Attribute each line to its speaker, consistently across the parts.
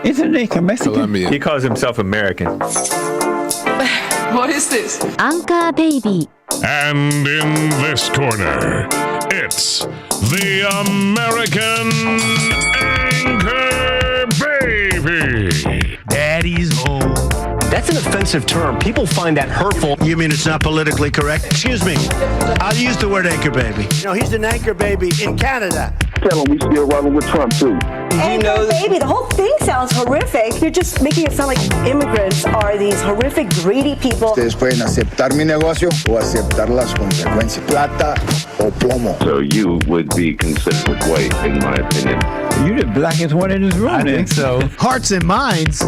Speaker 1: Isn't he Mexican?
Speaker 2: Colombian.
Speaker 3: He calls himself American.
Speaker 4: What is this?
Speaker 5: Anchor Baby.
Speaker 6: And in this corner, it's the American Anchor Baby.
Speaker 7: Daddy's home.
Speaker 8: That's an offensive term. People find that hurtful.
Speaker 7: You mean it's not politically correct? Excuse me. I'll use the word anchor baby.
Speaker 9: You know, he's an anchor baby in Canada.
Speaker 10: Tell him we still rolling with Trump, too.
Speaker 11: Anchor baby, the whole thing sounds horrific. You're just making it sound like immigrants are these horrific, greedy people.
Speaker 12: Ustedes pueden aceptar mi negocio o aceptar las consecuencias. Plata o plomo.
Speaker 10: So you would be considered white, in my opinion.
Speaker 1: You the blackest one in this room,
Speaker 7: I think so. Hearts and minds.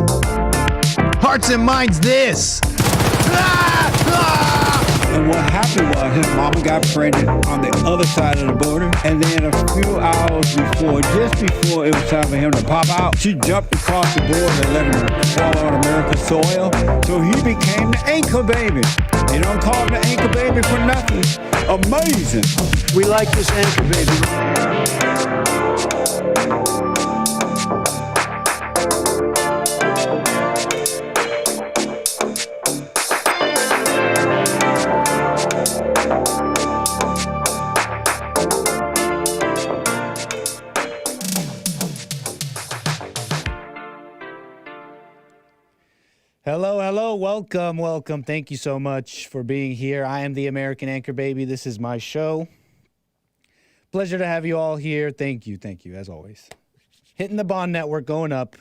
Speaker 7: Hearts and minds this.
Speaker 1: And what happened was his mama got pregnant on the other side of the border, and then a few hours before, just before it was time for him to pop out, she jumped across the border and let him fall on American soil. So he became the anchor baby. They don't call him the anchor baby for nothing. Amazing.
Speaker 9: We like this anchor baby.
Speaker 13: Hello, welcome. Thank you so much for being here. I am the American Anchor Baby. This is my show. Pleasure to have you all here. Thank you, as always. Hitting the Bond Network, going up.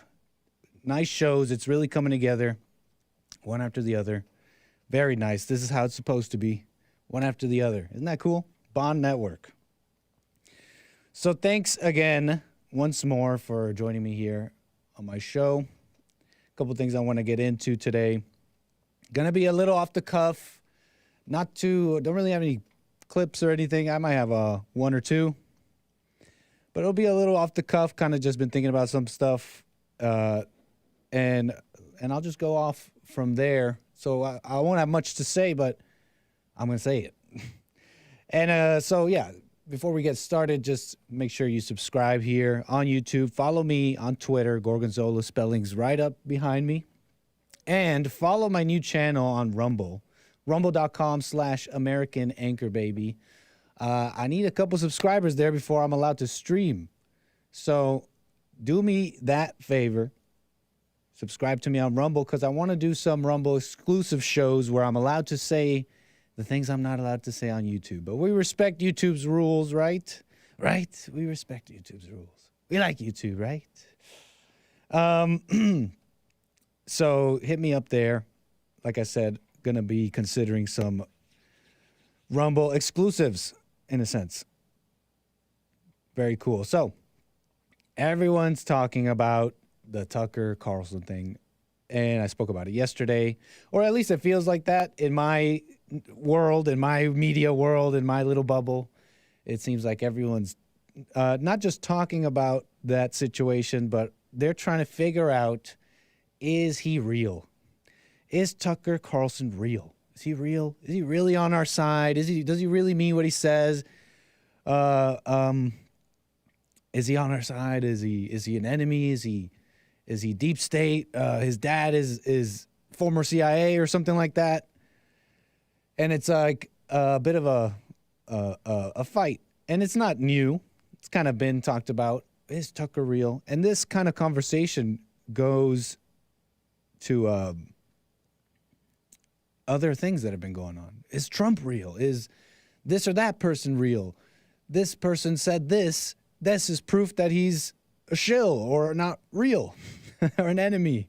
Speaker 13: Nice shows. It's really coming together, one after the other. Very nice. This is how it's supposed to be, one after the other. Isn't that cool? Bond Network. So thanks again, once more, for joining me here on my show. Couple things I want to get into today. Gonna be a little off the cuff. Don't really have any clips or anything. I might have one or two. But it'll be a little off the cuff, kind of just been thinking about some stuff. And I'll just go off from there. So I won't have much to say, but I'm gonna say it. And so yeah, before we get started, just make sure you subscribe here on YouTube. Follow me on Twitter, Gorgonzola, spelling's right up behind me. And follow my new channel on Rumble, rumble.com/American Anchor Baby. I need a couple subscribers there before I'm allowed to stream. So do me that favor. Subscribe to me on Rumble, because I want to do some Rumble exclusive shows where I'm allowed to say the things I'm not allowed to say on YouTube. But we respect YouTube's rules, right? Right? We respect YouTube's rules. We like YouTube, right? So hit me up there. Like I said, going to be considering some Rumble exclusives, in a sense. Very cool. So everyone's talking about the Tucker Carlson thing. And I spoke about it yesterday, or at least it feels like that in my world, in my media world, in my little bubble. It seems like everyone's not just talking about that situation, but they're trying to figure out, is he real? Is Tucker Carlson real? Is he real? Is he really on our side? Does he really mean what he says? Is he on our side? Is he an enemy? Is he deep state? His dad is former CIA or something like that. And it's like a bit of a fight. And it's not new. It's kind of been talked about. Is Tucker real? And this kind of conversation goes to other things that have been going on. Is Trump real? Is this or that person real? This person said this. This is proof that he's a shill or not real or an enemy.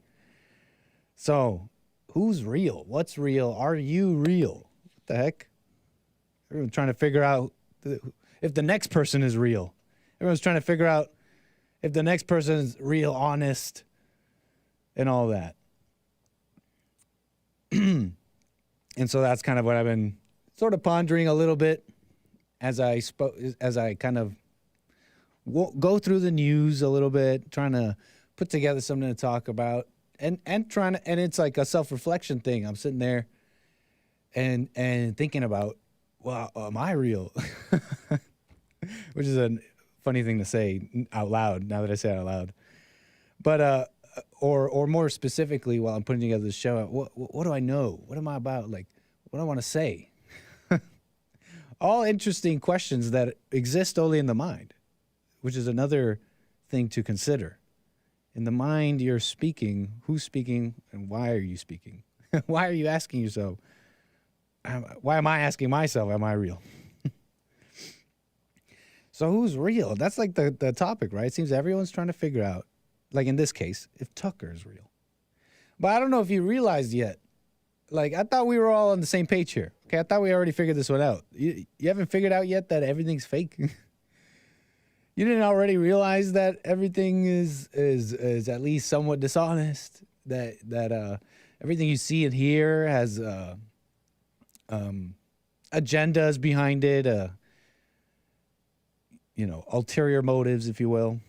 Speaker 13: So who's real? What's real? Are you real? What the heck? Everyone's trying to figure out if the next person is real. Everyone's trying to figure out if the next person is real, honest, and all that. And so that's kind of what I've been sort of pondering a little bit as I kind of go through the news a little bit, trying to put together something to talk about, and it's like a self-reflection thing. I'm sitting there and thinking about, well, am I real? Which is a funny thing to say out loud now that I say it out loud. But or more specifically, while I'm putting together the show, what do I know? What am I about? Like, what do I want to say? All interesting questions that exist only in the mind, which is another thing to consider. In the mind, you're speaking. Who's speaking, and why are you speaking? Why are you asking yourself? Why am I asking myself, am I real? So who's real? That's like the topic, right? It seems everyone's trying to figure out, like in this case, if Tucker is real. But I don't know if you realized yet. Like, I thought we were all on the same page here. Okay, I thought we already figured this one out. You haven't figured out yet that everything's fake? You didn't already realize that everything is at least somewhat dishonest? That everything you see and hear has agendas behind it, ulterior motives, if you will.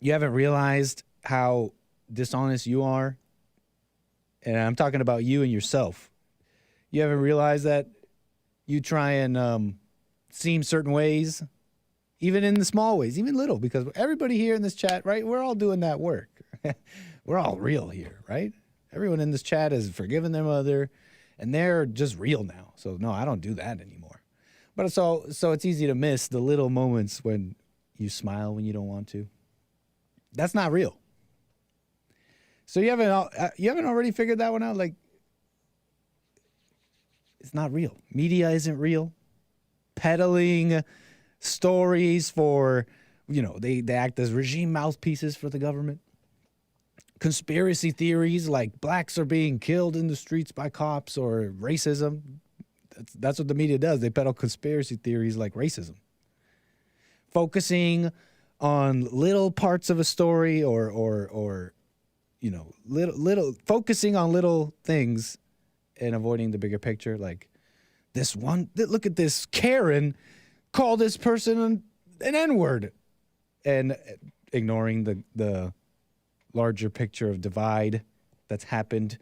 Speaker 13: You haven't realized how dishonest you are? And I'm talking about you and yourself. You haven't realized that you try and seem certain ways, even in the small ways, even little, because everybody here in this chat, right, we're all doing that work. We're all real here, right? Everyone in this chat has forgiven their mother, and they're just real now. So, no, I don't do that anymore. But so it's easy to miss the little moments when you smile when you don't want to. That's not real. So you haven't already figured that one out? Like, it's not real. Media isn't real. Peddling stories for, they act as regime mouthpieces for the government. Conspiracy theories like blacks are being killed in the streets by cops or racism. That's what the media does. They peddle conspiracy theories like racism. Focusing on little parts of a story or focusing on little things and avoiding the bigger picture. Like this one, look at this Karen call this person an N-word, and ignoring the larger picture of divide that's happened,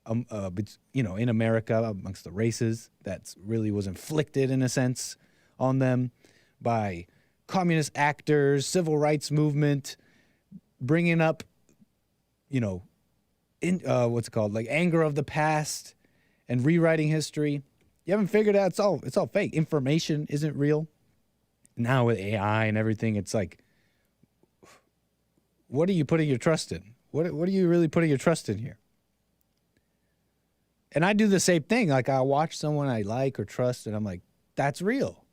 Speaker 13: in America amongst the races that really was inflicted in a sense on them by communist actors, civil rights movement, bringing up, like anger of the past and rewriting history. You haven't figured out it's all fake. Information isn't real. Now with AI and everything, it's like, what are you putting your trust in? What are you really putting your trust in here? And I do the same thing. Like, I watch someone I like or trust, and I'm like, that's real.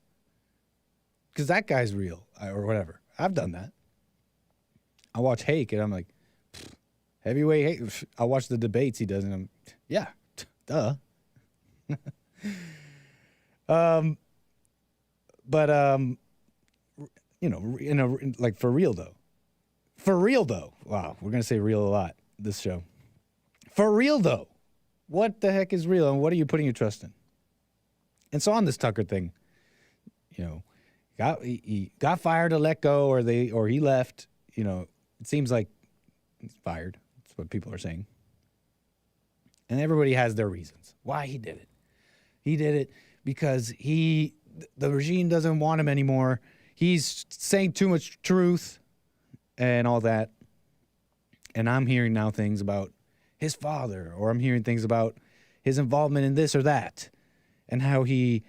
Speaker 13: Because that guy's real, or whatever. I've done that. I watch Hake, and I'm like, heavyweight Hake. I watch the debates he does, and I'm, yeah, duh. Like for real though. Wow, we're gonna say real a lot this show. For real though, what the heck is real, and what are you putting your trust in? And so on this Tucker thing, he got fired or let go, or he left. It seems like he's fired. That's what people are saying. And everybody has their reasons why he did it. He did it because the regime doesn't want him anymore. He's saying too much truth and all that. And I'm hearing now things about his father, or I'm hearing things about his involvement in this or that, and how he,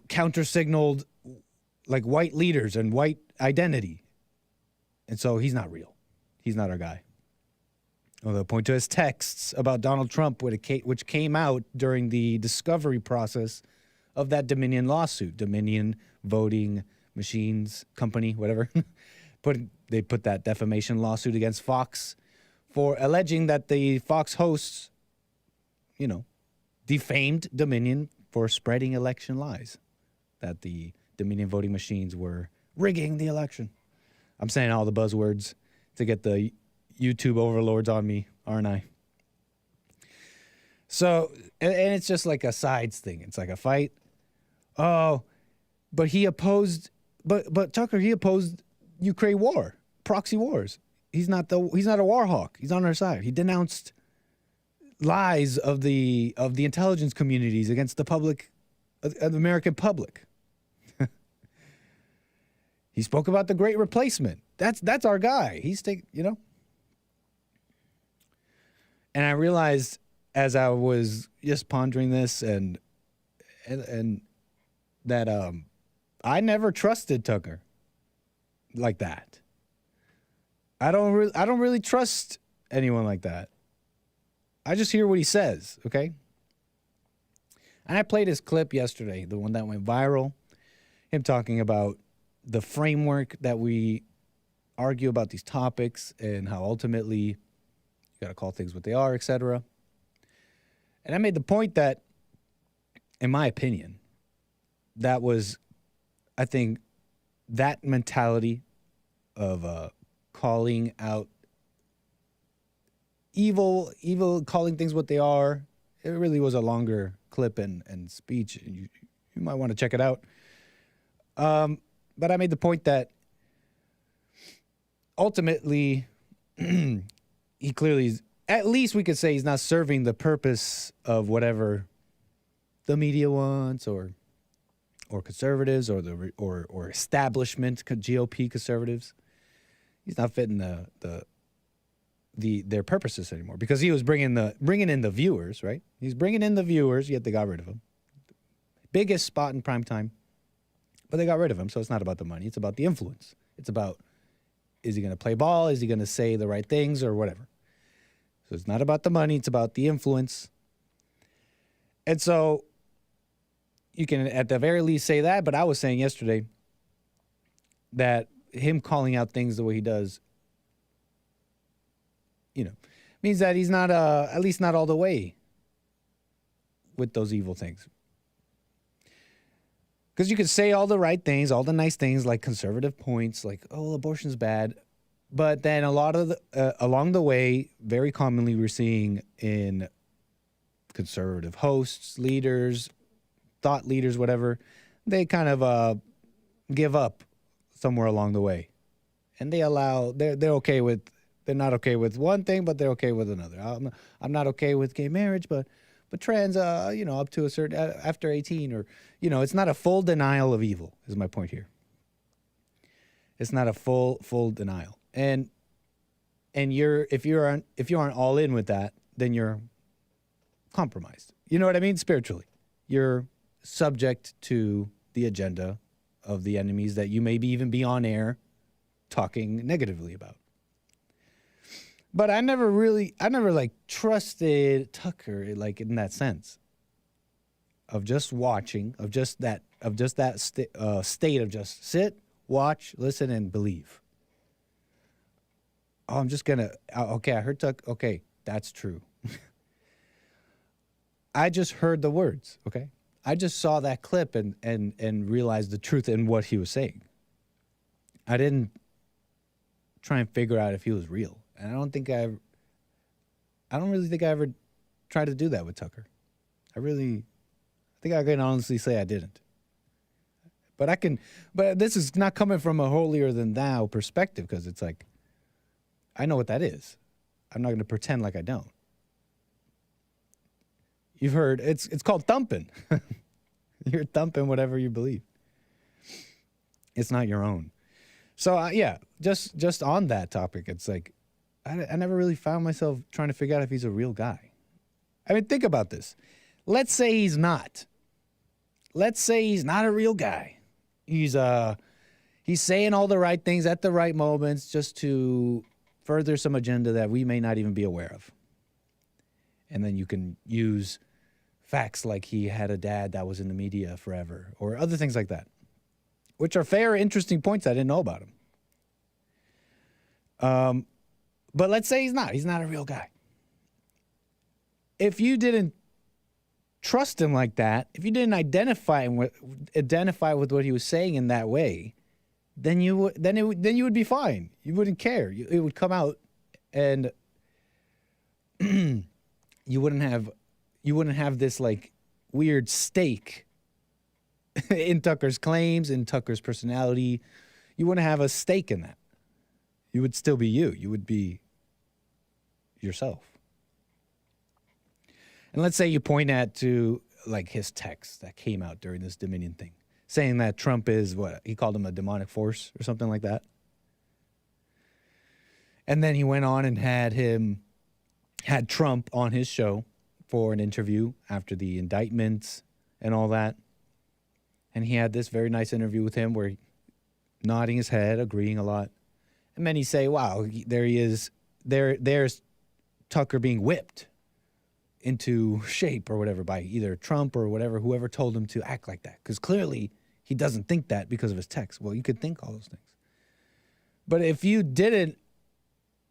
Speaker 13: counter-signaled like white leaders and white identity. And so he's not real. He's not our guy. Although point to his texts about Donald Trump, which came out during the discovery process of that Dominion lawsuit, Dominion Voting Machines Company, whatever. They put that defamation lawsuit against Fox for alleging that the Fox hosts, defamed Dominion for spreading election lies, that the Dominion voting machines were rigging the election. I'm saying all the buzzwords to get the YouTube overlords on me, aren't I? So, and it's just like a sides thing. It's like a fight. Oh, but he opposed, but Tucker, he opposed Ukraine war, proxy wars. He's not a war hawk. He's on our side. He denounced lies of the intelligence communities against the public, the American public. He spoke about the Great Replacement. That's our guy. He's you know. And I realized as I was just pondering this and that I never trusted Tucker like that. I don't really trust anyone like that. I just hear what he says, okay? And I played his clip yesterday, the one that went viral, him talking about the framework that we argue about these topics and how ultimately you got to call things what they are, etc. And I made the point that, in my opinion, that was, I think, that mentality of calling out evil, calling things what they are. It really was a longer clip and speech. You might want to check it out. But I made the point that ultimately, he clearly is, at least we could say he's not serving the purpose of whatever the media wants or conservatives or establishment GOP conservatives. He's not fitting their purposes anymore because he was bringing in the viewers, right? He's bringing in the viewers, yet they got rid of him. Biggest spot in prime time, but they got rid of him. So it's not about the money; it's about the influence. It's about, is he going to play ball? Is he going to say the right things or whatever? So it's not about the money; it's about the influence. And so you can, at the very least, say that. But I was saying yesterday that him calling out things the way he does, means that he's not, at least not all the way with those evil things. Because you could say all the right things, all the nice things, like conservative points, like, oh, abortion's bad. But then a lot of along the way, very commonly we're seeing in conservative hosts, leaders, thought leaders, whatever, they kind of give up somewhere along the way. And they're okay with, they're not okay with one thing, but they're okay with another. I'm not okay with gay marriage, but trans, up to a certain, after 18, or, it's not a full denial of evil, is my point here. It's not a full denial. And if you aren't all in with that, then you're compromised. You know what I mean? Spiritually, you're subject to the agenda of the enemies that you maybe even be on air talking negatively about. But I never like trusted Tucker like in that sense of just watching, of just that state of just sit, watch, listen, and believe. Oh, I'm just gonna, okay, I heard Tucker, okay, that's true. I just heard the words, okay? I just saw that clip and realized the truth in what he was saying. I didn't try and figure out if he was real. And I don't really think I ever tried to do that with Tucker. I think I can honestly say I didn't. But this is not coming from a holier than thou perspective, because it's like, I know what that is. I'm not going to pretend like I don't. You've heard, it's called thumping. You're thumping whatever you believe. It's not your own. So yeah, just on that topic, it's like, I never really found myself trying to figure out if he's a real guy. I mean, think about this. Let's say he's not. Let's say he's not a real guy. He's saying all the right things at the right moments just to further some agenda that we may not even be aware of. And then you can use facts like he had a dad that was in the media forever, or other things like that, which are fair, interesting points I didn't know about him. But let's say he's not a real guy. If you didn't trust him like that, if you didn't identify with what he was saying in that way, then you would be fine. You wouldn't care. It would come out, and you wouldn't have this like weird stake in Tucker's claims, in Tucker's personality. You wouldn't have a stake in that. You would still be you. You would be yourself. And let's say you point to like his text that came out during this Dominion thing, saying that Trump is what he called him, a demonic force or something like that. And then he went on and had Trump on his show for an interview after the indictments and all that. And he had this very nice interview with him where he nodding his head, agreeing a lot. And then he say, wow, there he is. There's Tucker being whipped into shape or whatever by either Trump or whatever, whoever told him to act like that. Because clearly he doesn't think that because of his text. Well, you could think all those things. But if you didn't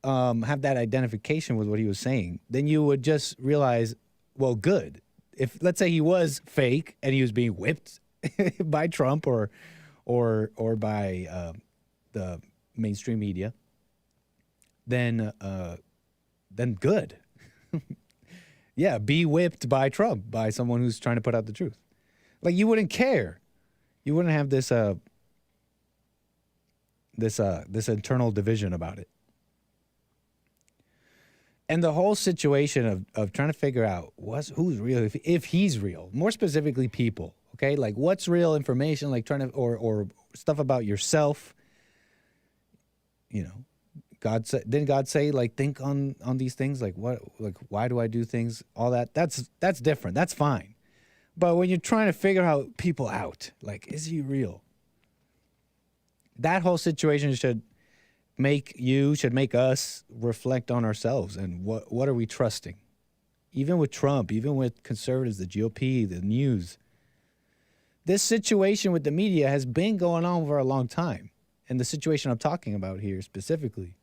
Speaker 13: have that identification with what he was saying, then you would just realize, well, good. If, let's say he was fake and he was being whipped by Trump or by the mainstream media, then good. Yeah, be whipped by Trump, by someone who's trying to put out the truth. Like, you wouldn't care. You wouldn't have this internal division about it. And the whole situation of trying to figure out who's real, if he's real, more specifically people, okay? Like, what's real information, like trying to, or stuff about yourself, you know. Didn't God say, like, think on these things? Like, what, like, why do I do things? All that. That's different. That's fine. But when you're trying to figure out people out, like, is he real? That whole situation should make us reflect on ourselves and what are we trusting? Even with Trump, even with conservatives, the GOP, the news. This situation with the media has been going on for a long time. And the situation I'm talking about here specifically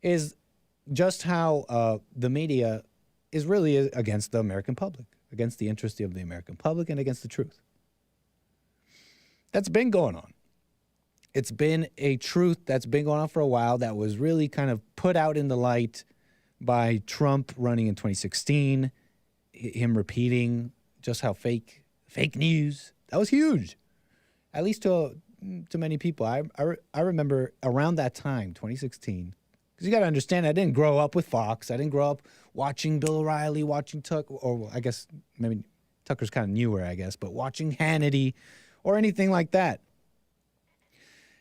Speaker 13: is just how the media is really against the American public, against the interest of the American public and against the truth. That's been going on. It's been a truth that's been going on for a while that was really kind of put out in the light by Trump running in 2016, him repeating just how fake news. That was huge, at least to many people. I remember around that time, 2016, because you got to understand, I didn't grow up with Fox. I didn't grow up watching Bill O'Reilly, watching Tucker, or I guess maybe Tucker's kind of newer, I guess, but watching Hannity or anything like that.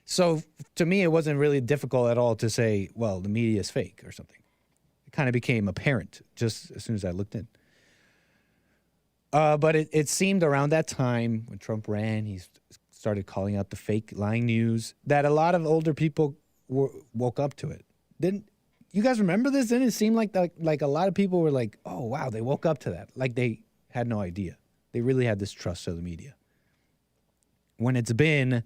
Speaker 13: So to me, it wasn't really difficult at all to say, well, the media is fake or something. It kind of became apparent just as soon as I looked in. But it seemed around that time when Trump ran, he started calling out the fake lying news, that a lot of older people woke up to it. Didn't you guys remember this? Didn't it seem like a lot of people were like, oh, wow, they woke up to that. Like they had no idea. They really had this trust of the media. When it's been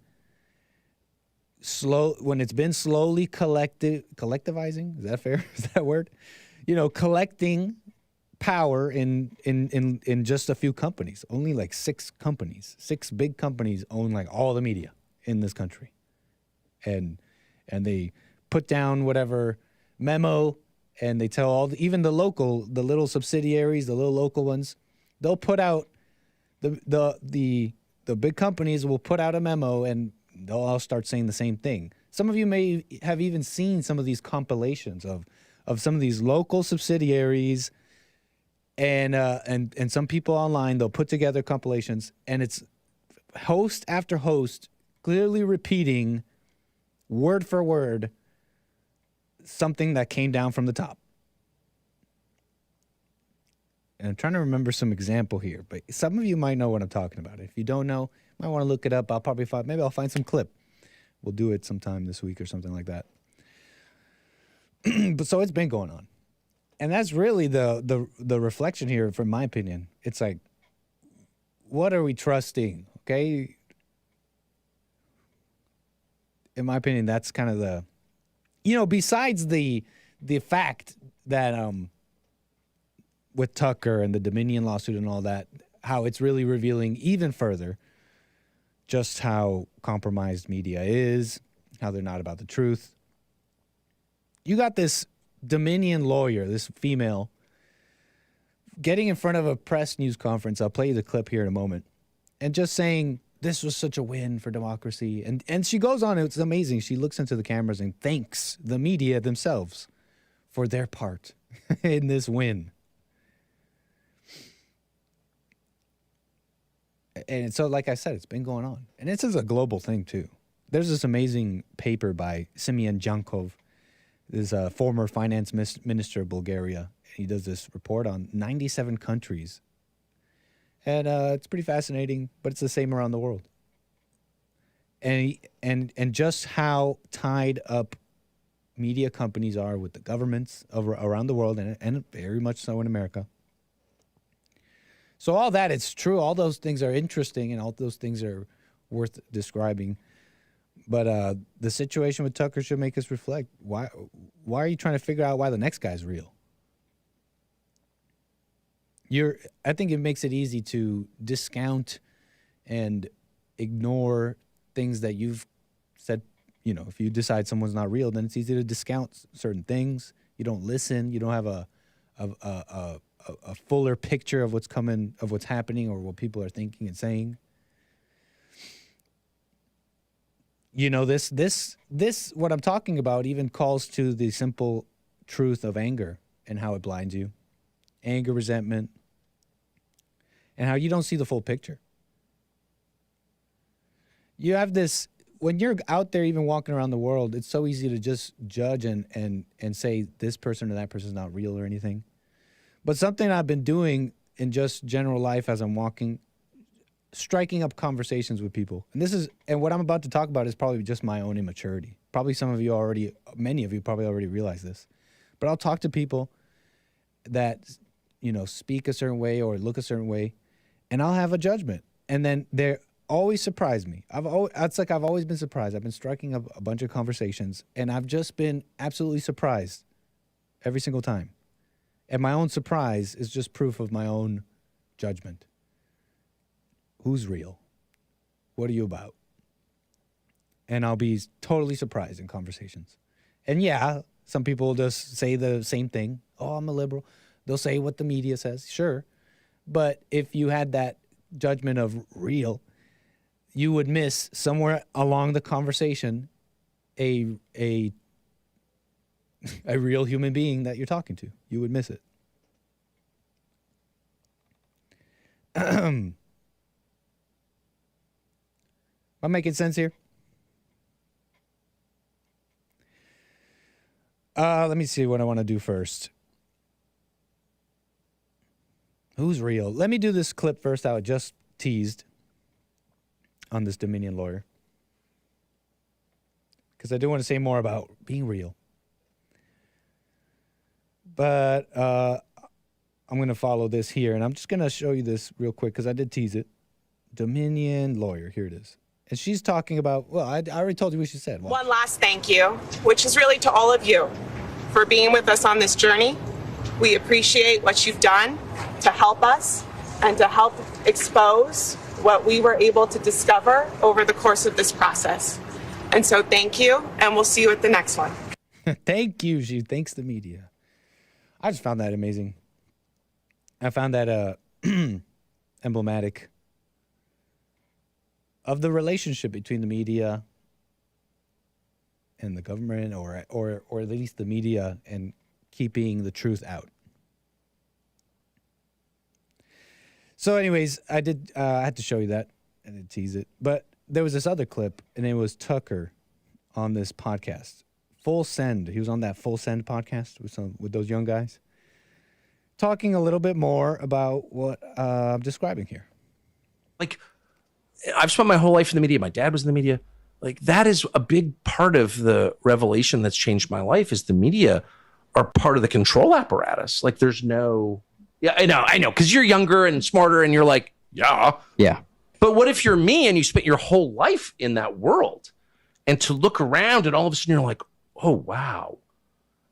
Speaker 13: slowly collectivizing, is that fair? Is that a word? You know, collecting power in just a few companies. Only like 6 companies, 6 big companies own like all the media in this country. And they put down whatever memo and they tell the little subsidiaries, the little local ones, they'll put out the big companies will put out a memo and they'll all start saying the same thing. Some of you may have even seen some of these compilations of some of these local subsidiaries and some people online, they'll put together compilations and it's host after host clearly repeating word for word something that came down from the top. And I'm trying to remember some example here, but some of you might know what I'm talking about. If you don't know, you might want to look it up. Maybe I'll find some clip. We'll do it sometime this week or something like that. But so it's been going on. And that's really the reflection here, from my opinion. It's like, what are we trusting? Okay. In my opinion, that's kind of besides the fact that with Tucker and the Dominion lawsuit and all that, how it's really revealing even further just how compromised media is, how they're not about the truth. You got this Dominion lawyer, this female, getting in front of a press news conference. I'll play you the clip here in a moment. And just saying, this was such a win for democracy. And she goes on, it's amazing. She looks into the cameras and thanks the media themselves for their part in this win. And so, like I said, it's been going on. And this is a global thing, too. There's this amazing paper by Simeon Jankov This former finance minister of Bulgaria. He does this report on 97 countries. And it's pretty fascinating, but it's the same around the world. And just how tied up media companies are with the governments around the world, and very much so in America. So all that is true. All those things are interesting, and all those things are worth describing. But the situation with Tucker should make us reflect. Why are you trying to figure out why the next guy's real? I think it makes it easy to discount and ignore things that you've said. You know, if you decide someone's not real, then it's easy to discount certain things. You don't listen. You don't have a fuller picture of what's coming, of what's happening, or what people are thinking and saying. You know, this what I'm talking about even calls to the simple truth of anger and how it blinds you. Anger, resentment, and how you don't see the full picture. You have this, when you're out there even walking around the world, it's so easy to just judge and say this person or that person is not real or anything. But something I've been doing in just general life as I'm walking, striking up conversations with people. And what I'm about to talk about is probably just my own immaturity. Probably many of you probably already realize this. But I'll talk to people that, you know, speak a certain way or look a certain way, and I'll have a judgment. And then they're always surprise me. It's like I've always been surprised. I've been striking up a bunch of conversations, and I've just been absolutely surprised every single time. And my own surprise is just proof of my own judgment. Who's real? What are you about? And I'll be totally surprised in conversations. And yeah, some people just say the same thing. Oh, I'm a liberal. They'll say what the media says, sure. But if you had that judgment of real, you would miss somewhere along the conversation a real human being that you're talking to. You would miss it. Am I making sense here? Let me see what I want to do first. Who's real? Let me do this clip first I just teased on this Dominion lawyer, because I do want to say more about being real. But I'm going to follow this here, and I'm just going to show you this real quick because I did tease it. Dominion lawyer, here it is. And she's talking about, well, I already told you what she said.
Speaker 2: One last thank you, which is really to all of you for being with us on this journey. We appreciate what you've done to help us and to help expose what we were able to discover over the course of this process. And so thank you, and we'll see you at the next one.
Speaker 13: Thank you. She thanks the media. I just found that amazing. I found that emblematic of the relationship between the media and the government, or at least the media and keeping the truth out. So anyways, I had to show you that. I did tease it. But there was this other clip, and it was Tucker on this podcast. Full Send. He was on that Full Send podcast with those young guys, talking a little bit more about what I'm describing here.
Speaker 3: Like, I've spent my whole life in the media. My dad was in the media. Like, that is a big part of the revelation that's changed my life, is the media are part of the control apparatus. Like, there's no... Yeah, I know, because you're younger and smarter, and you're like, yeah. But what if you're me and you spent your whole life in that world, and to look around and all of a sudden you're like, oh, wow.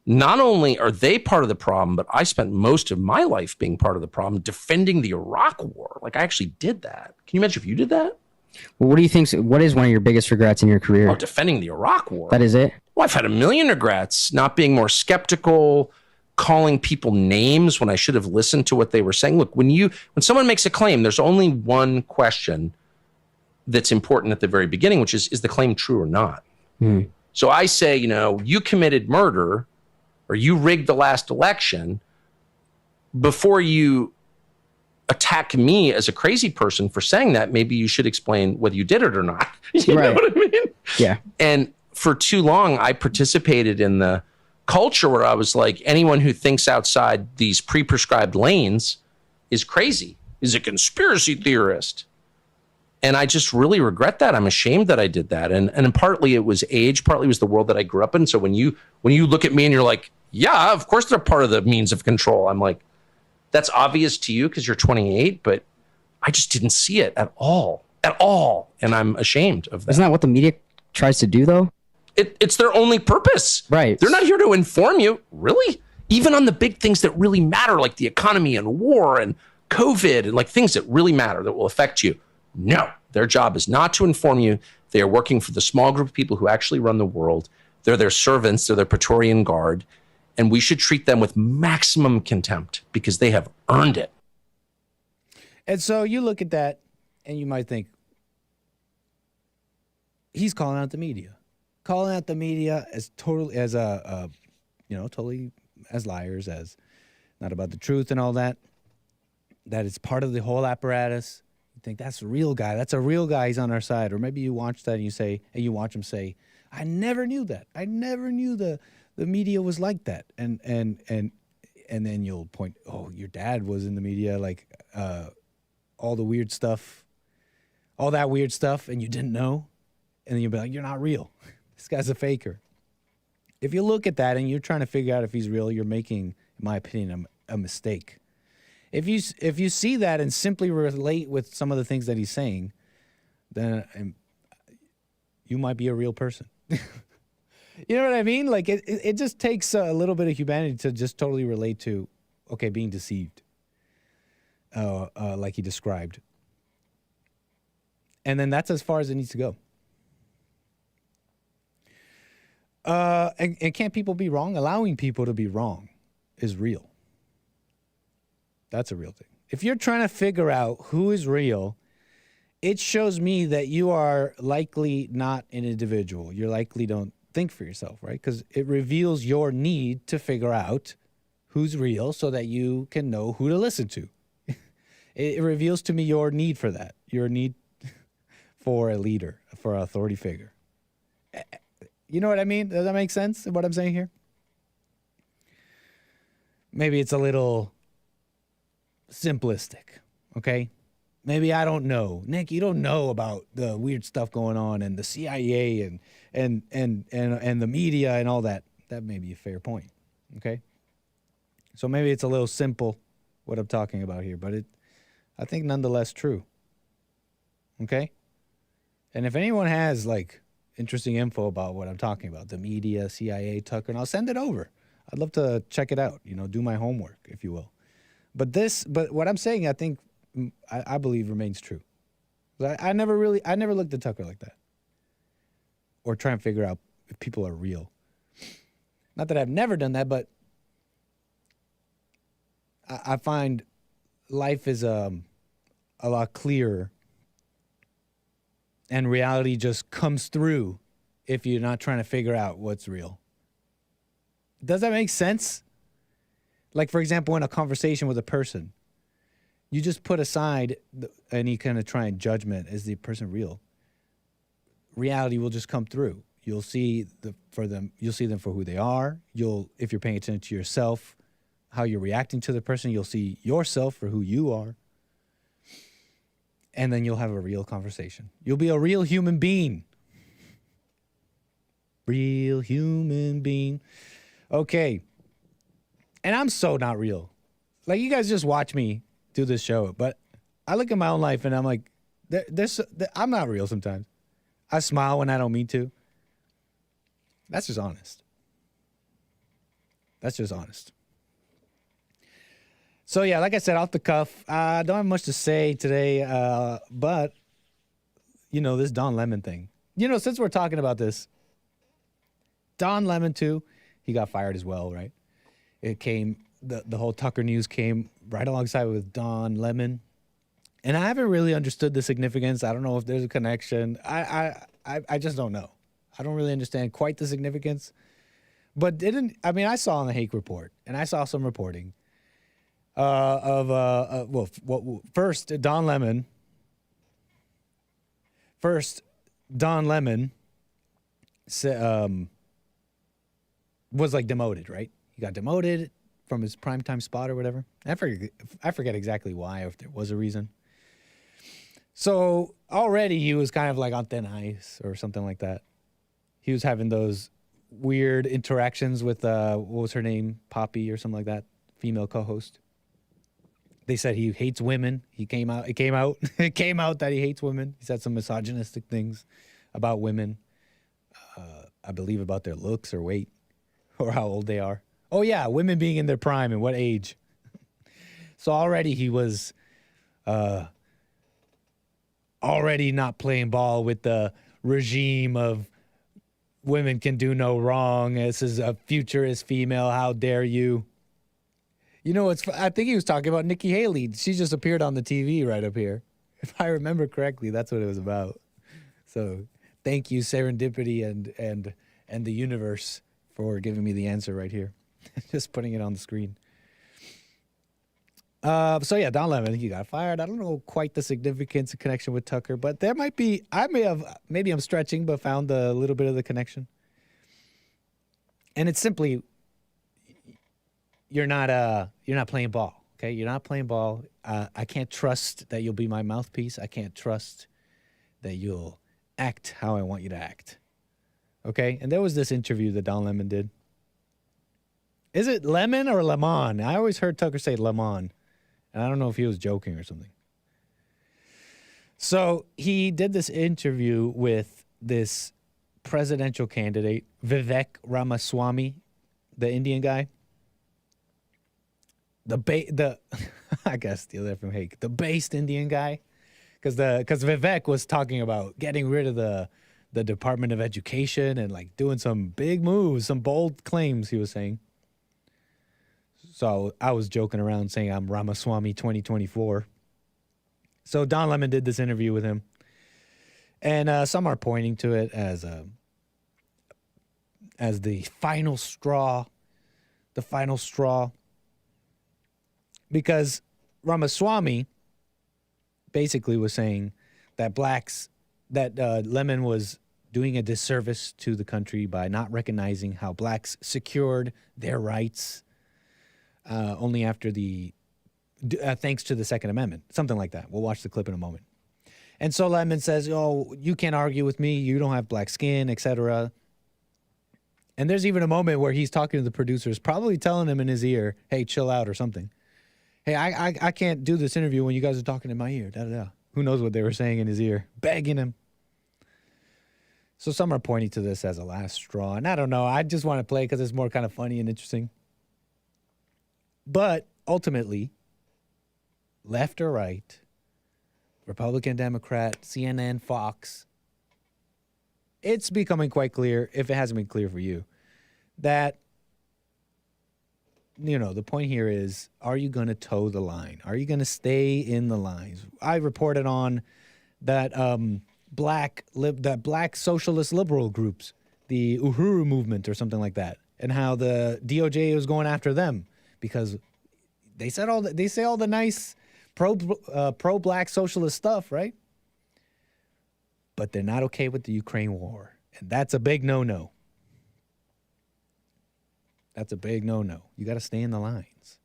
Speaker 3: Not only are they part of the problem, but I spent most of my life being part of the problem, defending the Iraq War. Like, I actually did that. Can you imagine if you did that?
Speaker 5: Well, what do you think? What is one of your biggest regrets in your career?
Speaker 3: Oh, defending the Iraq War.
Speaker 5: That is it?
Speaker 3: Well, I've had a million regrets, not being more skeptical, calling people names when I should have listened to what they were saying. Look, when someone makes a claim, there's only one question that's important at the very beginning, which is the claim true or not? So I say, you committed murder, or you rigged the last election. Before you attack me as a crazy person for saying that, maybe you should explain whether you did it or not. You know what I mean?
Speaker 5: Yeah.
Speaker 3: And for too long, I participated in the culture where I was like, anyone who thinks outside these pre-prescribed lanes is crazy, is a conspiracy theorist. And I just really regret that. I'm ashamed that I did that. And partly it was age, partly it was the world that I grew up in. So when you look at me and you're like, yeah, of course they're part of the means of control, I'm like, that's obvious to you because you're 28, but I just didn't see it at all. And I'm ashamed of that.
Speaker 5: Isn't that what the media tries to do, though?
Speaker 3: It's their only purpose.
Speaker 5: Right.
Speaker 3: They're not here to inform you. Really? Even on the big things that really matter, like the economy and war and COVID and like things that really matter that will affect you. No, their job is not to inform you. They are working for the small group of people who actually run the world. They're their servants. They're their Praetorian Guard. And we should treat them with maximum contempt because they have earned it.
Speaker 13: And so you look at that and you might think, he's calling out the media. Calling out the media as totally as totally as liars, as not about the truth and all that. That it's part of the whole apparatus. You think that's a real guy. That's a real guy. He's on our side. Or maybe you watch that and you watch him say, I never knew that. I never knew the media was like that. And then you'll point, oh, your dad was in the media, like all the weird stuff, all that weird stuff, and you didn't know. And then you'll be like, you're not real. This guy's a faker. If you look at that and you're trying to figure out if he's real, you're making, in my opinion, a mistake. If you see that and simply relate with some of the things that he's saying, then you might be a real person. You know what I mean? Like it just takes a little bit of humanity to just totally relate to, okay, being deceived, like he described. And then that's as far as it needs to go. And can't people be wrong? Allowing people to be wrong is real. That's a real thing. If you're trying to figure out who is real, it shows me that you are likely not an individual. You likely don't think for yourself, right? Because it reveals your need to figure out who's real so that you can know who to listen to. It reveals to me your need for that, your need for a leader, for an authority figure. You know what I mean? Does that make sense, what I'm saying here? Maybe it's a little simplistic, okay? Maybe I don't know. Nick, you don't know about the weird stuff going on and the CIA and the media and all that. That may be a fair point, okay? So maybe it's a little simple what I'm talking about here, but I think nonetheless true, okay? And if anyone has like interesting info about what I'm talking about, the media, CIA, Tucker, and I'll send it over. I'd love to check it out, do my homework, if you will. But what I'm saying, I think, I believe remains true. I never looked at Tucker like that. Or try and figure out if people are real. Not that I've never done that, but I find life is a lot clearer. And reality just comes through if you're not trying to figure out what's real. Does that make sense? Like, for example, in a conversation with a person, you just put aside any kind of trying judgment. Is the person real? Reality will just come through. You'll see them for who they are. If you're paying attention to yourself, how you're reacting to the person, you'll see yourself for who you are. And then you'll have a real conversation. You'll be a real human being. Real human being. Okay. And I'm so not real. Like, you guys just watch me do this show, but I look at my own life and I'm like, I'm not real sometimes. I smile when I don't mean to. That's just honest. That's just honest. So, yeah, like I said, off the cuff, I don't have much to say today, but, this Don Lemon thing. Since we're talking about this, Don Lemon, too, he got fired as well, right? It came, the whole Tucker news came right alongside with Don Lemon. And I haven't really understood the significance. I don't know if there's a connection. I just don't know. I don't really understand quite the significance. But I saw on the Hake Report, and I saw some reporting first, Don Lemon was like demoted, right? He got demoted from his primetime spot or whatever. I forget exactly why, or if there was a reason. So already he was kind of like on thin ice or something like that. He was having those weird interactions with, what was her name? Poppy or something like that, female co-host. They said he hates women. It came out that he hates women. He said some misogynistic things about women. I believe about their looks or weight or how old they are. Oh yeah, women being in their prime and what age. So already he was already not playing ball with the regime of women can do no wrong. This is a futurist female. How dare you? You know, I think he was talking about Nikki Haley. She just appeared on the TV right up here. If I remember correctly, that's what it was about. So thank you, Serendipity and the universe, for giving me the answer right here. Just putting it on the screen. So yeah, Don Lemon, he got fired. I don't know quite the significance and connection with Tucker, but there might be, maybe I'm stretching, but found a little bit of the connection. And it's simply, you're not playing ball, okay? You're not playing ball. I can't trust that you'll be my mouthpiece. I can't trust that you'll act how I want you to act, okay? And there was this interview that Don Lemon did. Is it Lemon or Lemon? I always heard Tucker say Lemon, and I don't know if he was joking or something. So he did this interview with this presidential candidate, 𝒏𝒊𝒄𝒌𝒔𝒕𝒓𝒆𝒂𝒎, Ramaswamy, the Indian guy. I guess steal that from Hake, the based Indian guy, because Vivek was talking about getting rid of the Department of Education and like doing some big moves, some bold claims he was saying. So I was joking around saying I'm Ramaswamy 2024. So Don Lemon did this interview with him, and some are pointing to it as the final straw, because Ramaswamy basically was saying that Lemon was doing a disservice to the country by not recognizing how blacks secured their rights only after thanks to the Second Amendment, something like that. We'll watch the clip in a moment. And so Lemon says, oh, you can't argue with me. You don't have black skin, etc. And there's even a moment where he's talking to the producers, probably telling them in his ear, hey, chill out or something. Hey, I can't do this interview when you guys are talking in my ear. Da-da-da. Who knows what they were saying in his ear, begging him. So some are pointing to this as a last straw. And I don't know. I just want to play because it's more kind of funny and interesting. But ultimately, left or right, Republican, Democrat, CNN, Fox, it's becoming quite clear, if it hasn't been clear for you, that, you know, the point here is, are you going to toe the line? Are you going to stay in the lines? I reported on that black socialist liberal groups, the Uhuru movement or something like that, and how the DOJ was going after them because they say all the nice pro-black socialist stuff, right? But they're not okay with the Ukraine war, and that's a big no-no. That's a big no-no. You got to stay in the lines.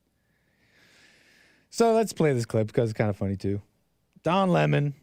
Speaker 13: So let's play this clip because it's kind of funny too. Don Lemon,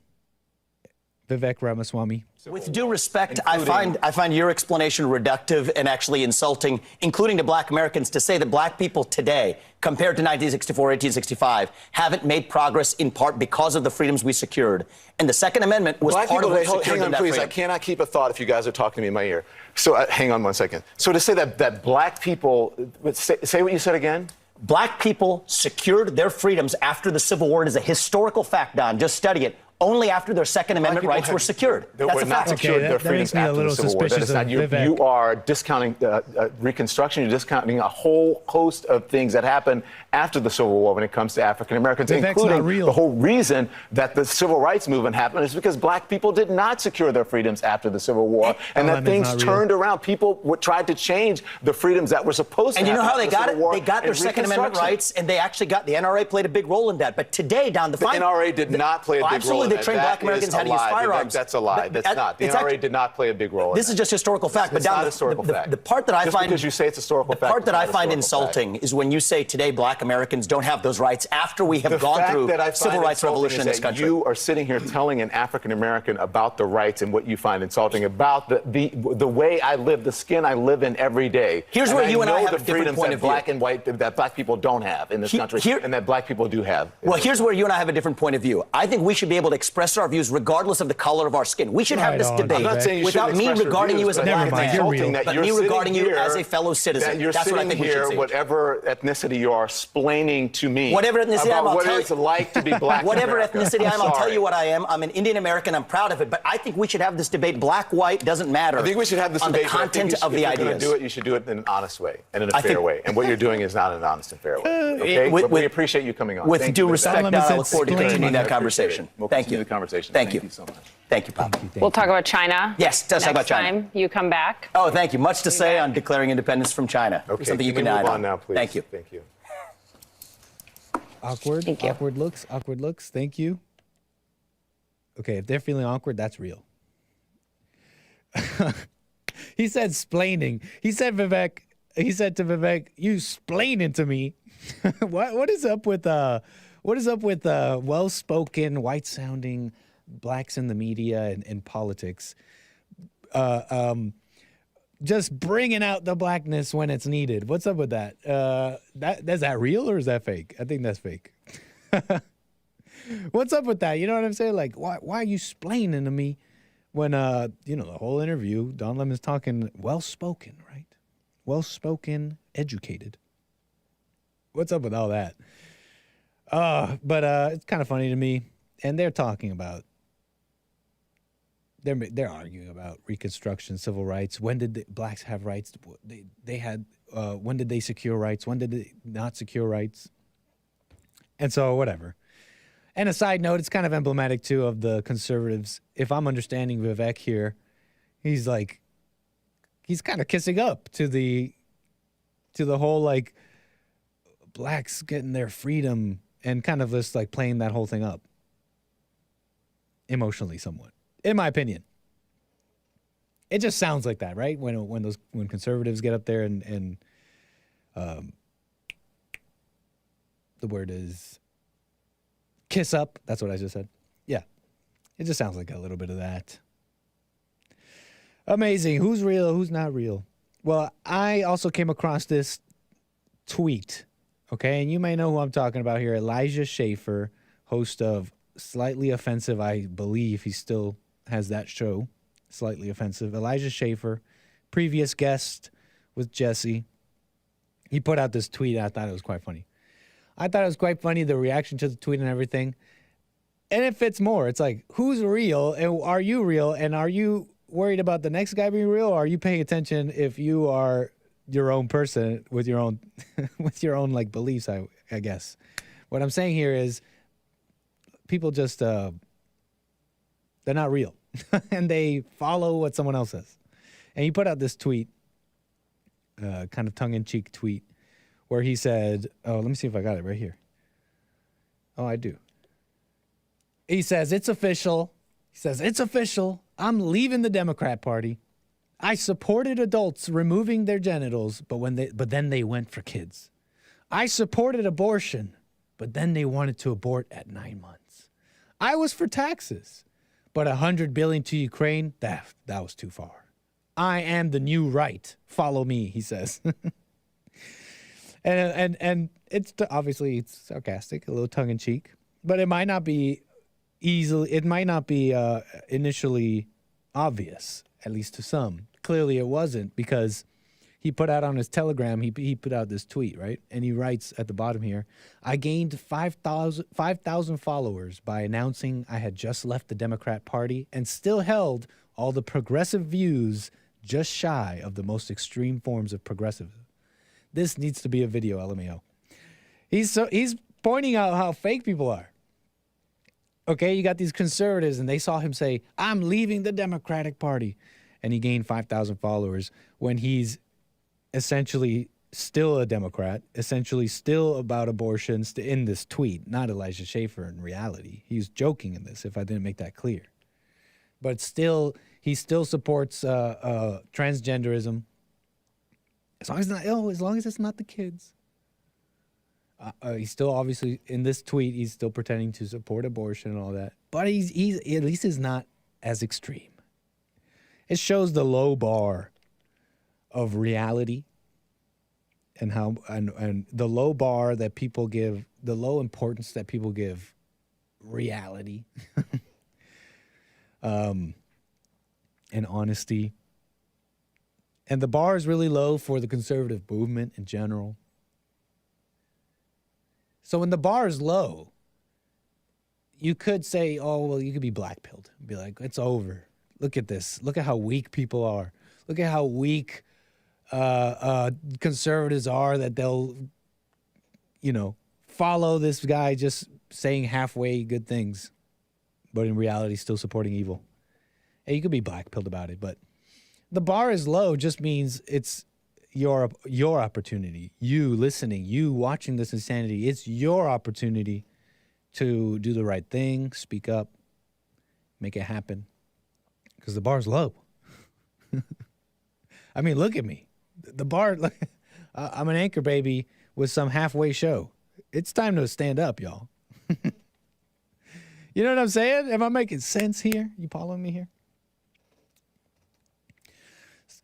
Speaker 13: Vivek Ramaswamy.
Speaker 14: With due respect, I find your explanation reductive and actually insulting, including to black Americans, to say that black people today, compared to 1964, 1865, haven't made progress in part because of the freedoms we secured. And the Second Amendment was part of what secured them that freedom.
Speaker 15: I cannot keep a thought if you guys are talking to me in my ear. So hang on one second. So to say that black people, say what you said again.
Speaker 14: Black people secured their freedoms after the Civil War. It is a historical fact, Don. Just study it. Only after their Second Amendment rights were secured.
Speaker 15: That's a fact. Secured their freedoms after the Civil War. That is not, you are discounting Reconstruction. You're discounting a whole host of things that happened after the Civil War when it comes to African Americans, including the whole reason that the Civil Rights Movement happened is because black people did not secure their freedoms after the Civil War, and that things turned around. People tried to change the freedoms that were supposed to happen.
Speaker 14: And you know how they got it? They got their Second Amendment rights, and they actually got the NRA played a big role in that. But today, Don, the NRA
Speaker 15: did not play a big role.
Speaker 14: school that trained black Americans how to use firearms.
Speaker 15: That's a lie. That's not. The NRA did not play a big role in
Speaker 14: This is just historical fact.
Speaker 15: It's not historical fact.
Speaker 14: The part that I find...
Speaker 15: because you say it's historical fact.
Speaker 14: The part that I find insulting is when you say today black Americans don't have those rights after we have gone through civil rights revolution in this country.
Speaker 15: You are sitting here telling an African American about the rights and what you find insulting about the way I live, the skin I live in every day.
Speaker 14: Here's where you and I have a
Speaker 15: the
Speaker 14: different
Speaker 15: freedoms
Speaker 14: point
Speaker 15: that
Speaker 14: of view.
Speaker 15: black and white that black people don't have in this country, and that black people do have.
Speaker 14: Well, here's where you and I have a different point of view. I think we should be able to express our views regardless of the color of our skin. We should have this debate without me regarding you as a black man, but me regarding you as a fellow citizen. That's what I think we should see.
Speaker 15: Whatever ethnicity you are, explaining to me
Speaker 14: whatever ethnicity
Speaker 15: about
Speaker 14: I'm,
Speaker 15: what it's like to be black.
Speaker 14: Whatever ethnicity I'm, I'll tell you what I am. I'm an Indian American. I'm proud of it. But I think we should have this debate. Black, white, doesn't matter.
Speaker 15: I think we should have this
Speaker 14: on
Speaker 15: debate.
Speaker 14: The content of the ideas.
Speaker 15: If you're going to do it, you should do it in an honest way and in a fair way. And what you're doing is not an honest and fair way. Okay? We appreciate you coming on.
Speaker 14: With due respect, I look forward to continuing that conversation. Thank you.
Speaker 15: The conversation.
Speaker 14: Thank you
Speaker 15: so much.
Speaker 14: Thank you, Pop.
Speaker 16: We'll talk about China.
Speaker 14: Yes, let's talk about China.
Speaker 16: Next time you come back.
Speaker 14: Oh, thank you. Much to say on declaring independence from China.
Speaker 15: Okay,
Speaker 14: something you can
Speaker 15: move
Speaker 14: add
Speaker 15: on now, please.
Speaker 14: Thank you.
Speaker 15: Thank you.
Speaker 13: Awkward.
Speaker 16: Thank you.
Speaker 13: Awkward looks. Awkward looks. Thank you. Okay, if they're feeling awkward, that's real. He said splaining. He said to Vivek, you splaining to me. What is up with well-spoken, white-sounding blacks in the media and politics? Just bringing out the blackness when it's needed. What's up with that? Is that real or is that fake? I think that's fake. What's up with that? You know what I'm saying? Like, why are you splaining to me when, the whole interview, Don Lemon's talking well-spoken, right? Well-spoken, educated. What's up with all that? But it's kind of funny to me. And they're talking about, they're arguing about Reconstruction, civil rights. When did the blacks have rights? They had, when did they secure rights? When did they not secure rights? And so whatever. And a side note, it's kind of emblematic too of the conservatives. If I'm understanding Vivek here, he's kind of kissing up to the whole like blacks getting their freedom and kind of just like playing that whole thing up emotionally somewhat, in my opinion. It just sounds like that, right? When conservatives get up there and the word is kiss up. That's what I just said. Yeah. It just sounds like a little bit of that. Amazing. Who's real? Who's not real? Well, I also came across this tweet. Okay. And you may know who I'm talking about here. Elijah Schaffer, host of Slightly Offensive. I believe he still has that show. Slightly Offensive. Elijah Schaffer, previous guest with Jesse. He put out this tweet. I thought it was quite funny. The reaction to the tweet and everything. And it fits more. It's like, who's real and are you real? And are you worried about the next guy being real? Or are you paying attention if you are your own person with your own with your own like beliefs, I guess. What I'm saying here is people just they're not real. And they follow what someone else says. And he put out this tweet, kind of tongue-in-cheek tweet, where he said, oh, let me see if I got it right here. Oh, I do. He says, it's official. I'm leaving the Democrat Party. I supported adults removing their genitals, but then they went for kids. I supported abortion, but then they wanted to abort at 9 months. I was for taxes, but $100 billion to Ukraine, that was too far. I am the new right. Follow me, he says. And it's obviously it's sarcastic, a little tongue in cheek, but it might not be initially obvious, at least to some. Clearly it wasn't, because he put out on his Telegram, he put out this tweet, right? And he writes at the bottom here, I gained 5,000 followers by announcing I had just left the Democrat Party and still held all the progressive views just shy of the most extreme forms of progressivism. This needs to be a video, LMAO. He's pointing out how fake people are. Okay, you got these conservatives, and they saw him say, I'm leaving the Democratic Party. And he gained 5,000 followers when he's essentially still a Democrat, essentially still about abortions in this tweet, not Elijah Schaffer in reality. He's joking in this, if I didn't make that clear. But still, he still supports transgenderism. As long as it's not the kids. He's still obviously, in this tweet, he's still pretending to support abortion and all that. But he's at least is not as extreme. It shows the low bar of reality and how and the low bar that people give, the low importance that people give reality and honesty. And the bar is really low for the conservative movement in general. So when the bar is low, you could say, oh, well, you could be black-pilled. Be like, it's over. Look at this. Look at how weak people are. Look at how weak conservatives are, that they'll, follow this guy just saying halfway good things, but in reality still supporting evil. And you could be black-pilled about it, but the bar is low just means it's your opportunity. You listening, you watching this insanity, it's your opportunity to do the right thing, speak up, make it happen. Because the bar's low. I mean, look at me. The bar, I'm an anchor baby with some halfway show. It's time to stand up, y'all. You know what I'm saying? Am I making sense here? You following me here?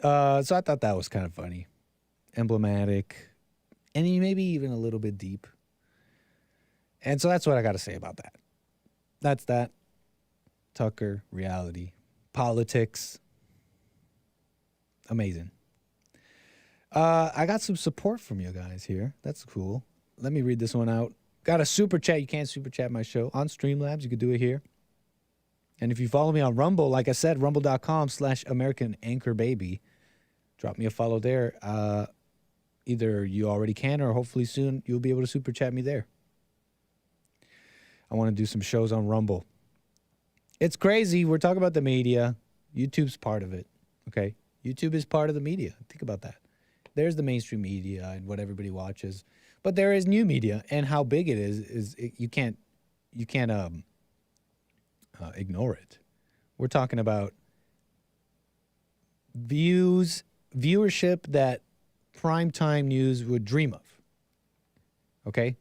Speaker 13: So I thought that was kind of funny, emblematic, and maybe even a little bit deep. And so that's what I got to say about that. That's that. Tucker, reality, politics. Amazing. I got some support from you guys here. That's cool. Let me read this one out. Got a super chat. You can't super chat my show on Streamlabs. You could do it here. And if you follow me on Rumble, like I said, rumble.com/AmericanAnchorBaby, drop me a follow there. Either you already can or hopefully soon you'll be able to super chat me there. I want to do some shows on Rumble. It's crazy. We're talking about the media. YouTube's part of it. Okay? YouTube is part of the media. Think about that. There's the mainstream media and what everybody watches. But there is new media, and how big it is you can't ignore it. We're talking about viewership that primetime news would dream of. Okay?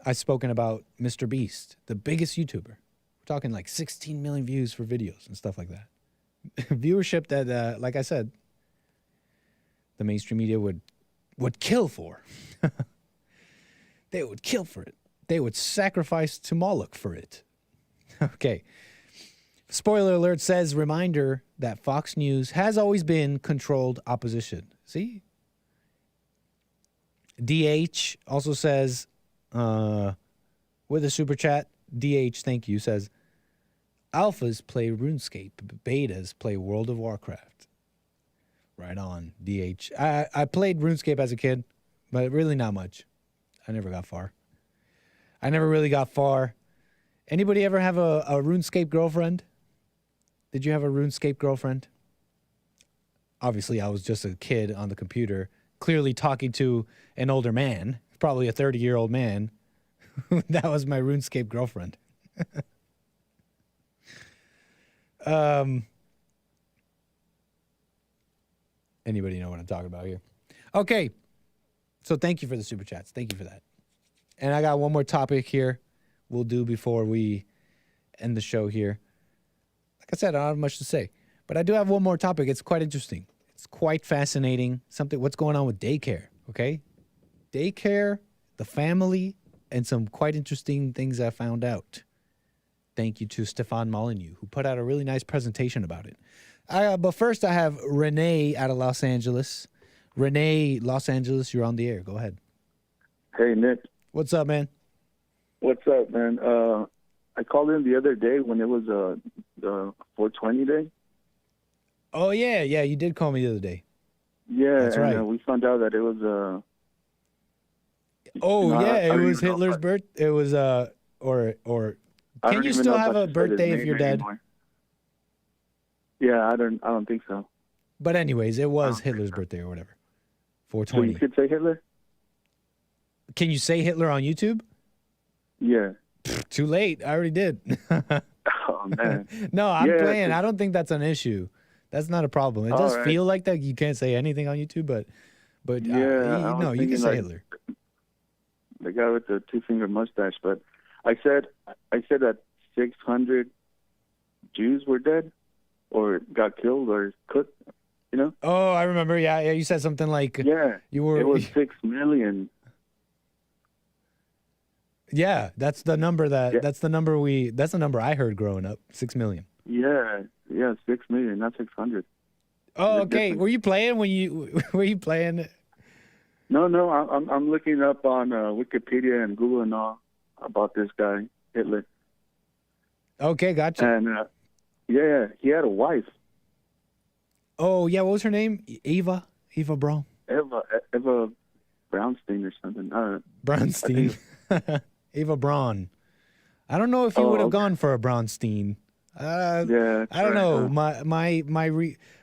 Speaker 13: I've spoken about Mr. Beast, the biggest YouTuber. We're talking like 16 million views for videos and stuff like that. Viewership that, like I said, the mainstream media would kill for. They would kill for it. They would sacrifice to Moloch for it. Okay. Spoiler alert says, reminder that Fox News has always been controlled opposition. See? DH also says, with a super chat, DH, thank you, says, alphas play RuneScape, betas play World of Warcraft. Right on, DH. I played RuneScape as a kid, but really not much. I never got far. I never really got far. Anybody ever have a RuneScape girlfriend? Did you have a RuneScape girlfriend? Obviously, I was just a kid on the computer, clearly talking to an older man, probably a 30-year-old man. That was my RuneScape girlfriend. Anybody know what I'm talking about here? Okay. So thank you for the super chats. Thank you for that. And I got one more topic here we'll do before we end the show here. Like I said, I don't have much to say, but I do have one more topic. It's quite interesting. It's quite fascinating. What's going on with daycare, okay? Daycare, the family, and some quite interesting things I found out. Thank you to Stefan Molyneux, who put out a really nice presentation about it. But first, I have Renee out of Los Angeles. Renee, Los Angeles, you're on the air. Go ahead.
Speaker 17: Hey, Nick.
Speaker 13: What's up, man?
Speaker 17: What's up, man? I called in the other day when it was the 420 day.
Speaker 13: Oh, yeah. Yeah, you did call me the other day.
Speaker 17: Yeah,
Speaker 13: that's right.
Speaker 17: We found out that it was...
Speaker 13: it was Hitler's birthday. It was, can you still have a birthday if you're dead?
Speaker 17: Anymore. Yeah, I don't think so.
Speaker 13: But anyways, it was Hitler's birthday or whatever. 420.
Speaker 17: So you could say Hitler?
Speaker 13: Can you say Hitler on YouTube?
Speaker 17: Yeah.
Speaker 13: Too late. I already did.
Speaker 17: Oh, man.
Speaker 13: No, I'm playing. I don't think that's an issue. That's not a problem. It does feel like that you can't say anything on YouTube, but no, you can say Hitler.
Speaker 17: The guy with the two-finger mustache. But I said that 600 Jews were dead or got killed or cooked, you know?
Speaker 13: Oh, I remember. Yeah, you said something like you were.
Speaker 17: It was 6 million.
Speaker 13: Yeah, that's the number that's the number I heard growing up. 6 million.
Speaker 17: Yeah, 6 million, not 600.
Speaker 13: Oh, okay. Were you playing were you playing?
Speaker 17: No, I'm looking up on Wikipedia and Google and all about this guy, Hitler.
Speaker 13: Okay, gotcha.
Speaker 17: And he had a wife.
Speaker 13: Oh, yeah, what was her name? Eva Braun?
Speaker 17: Eva Brownstein or something.
Speaker 13: Brownstein. Eva Braun. I don't know if he would have gone for a Brownstein. I don't know.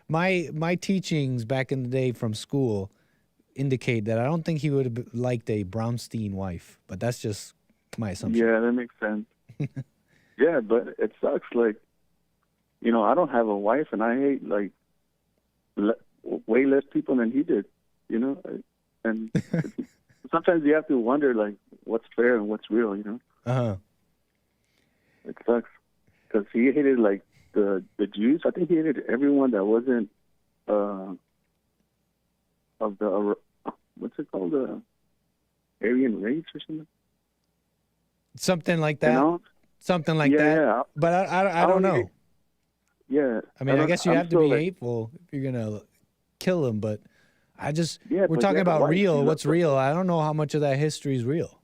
Speaker 13: My teachings back in the day from school indicate that I don't think he would have liked a Brownstein wife, but that's just my assumption.
Speaker 17: Yeah, that makes sense. Yeah, but it sucks. Like, you know, I don't have a wife, and I hate like way less people than he did. You know, and sometimes you have to wonder like what's fair and what's real. You know. It sucks because he hated like the Jews. I think he hated everyone that wasn't of the what's it called, the Aryan race or something.
Speaker 13: Something like that.
Speaker 17: You know?
Speaker 13: Something like that. Yeah. But I don't know.
Speaker 17: Yeah.
Speaker 13: I mean, I guess you have to be hateful if you're gonna kill him. But we're talking about real. What's real? I don't know how much of that history is real.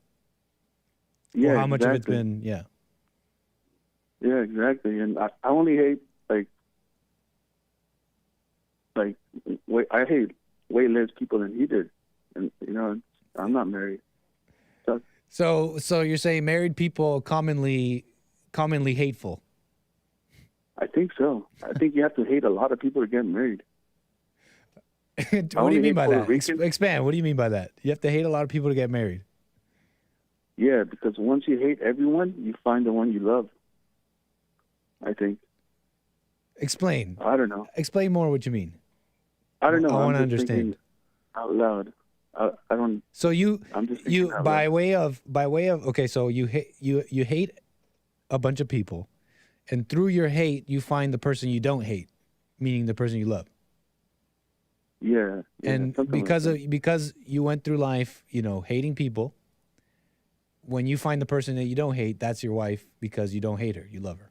Speaker 17: Yeah.
Speaker 13: Or how much of it's been. Yeah.
Speaker 17: Yeah, exactly. And I only hate I hate way less people than he did. And you know, I'm not married.
Speaker 13: So you're saying married people commonly hateful?
Speaker 17: I think so. I think you have to hate a lot of people to get married.
Speaker 13: What do you mean by that? Expand. What do you mean by that? You have to hate a lot of people to get married.
Speaker 17: Yeah, because once you hate everyone, you find the one you love. I think.
Speaker 13: Explain.
Speaker 17: I don't know.
Speaker 13: Explain more what you mean.
Speaker 17: I don't know.
Speaker 13: I want to understand.
Speaker 17: Out loud. I don't.
Speaker 13: So you by way of okay. So you hate a bunch of people, and through your hate, you find the person you don't hate, meaning the person you love.
Speaker 17: Yeah.
Speaker 13: And because you went through life, you know, hating people. When you find the person that you don't hate, that's your wife because you don't hate her, you love her.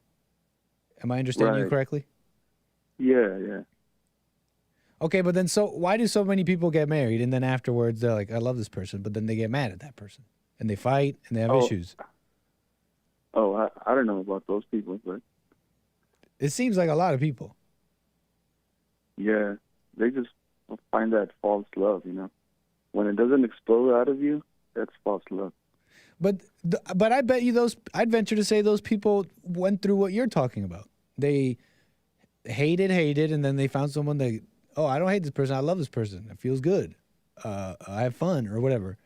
Speaker 13: Am I understanding you correctly?
Speaker 17: Yeah.
Speaker 13: Okay, but then why do so many people get married and then afterwards they're like, I love this person, but then they get mad at that person and they fight and they have issues?
Speaker 17: Oh, I don't know about those people, but
Speaker 13: it seems like a lot of people.
Speaker 17: Yeah, they just find that false love, you know. When it doesn't explode out of you, that's false love.
Speaker 13: But I bet you I'd venture to say those people went through what you're talking about. They hated, and then they found someone that, oh, I don't hate this person. I love this person. It feels good. I have fun or whatever.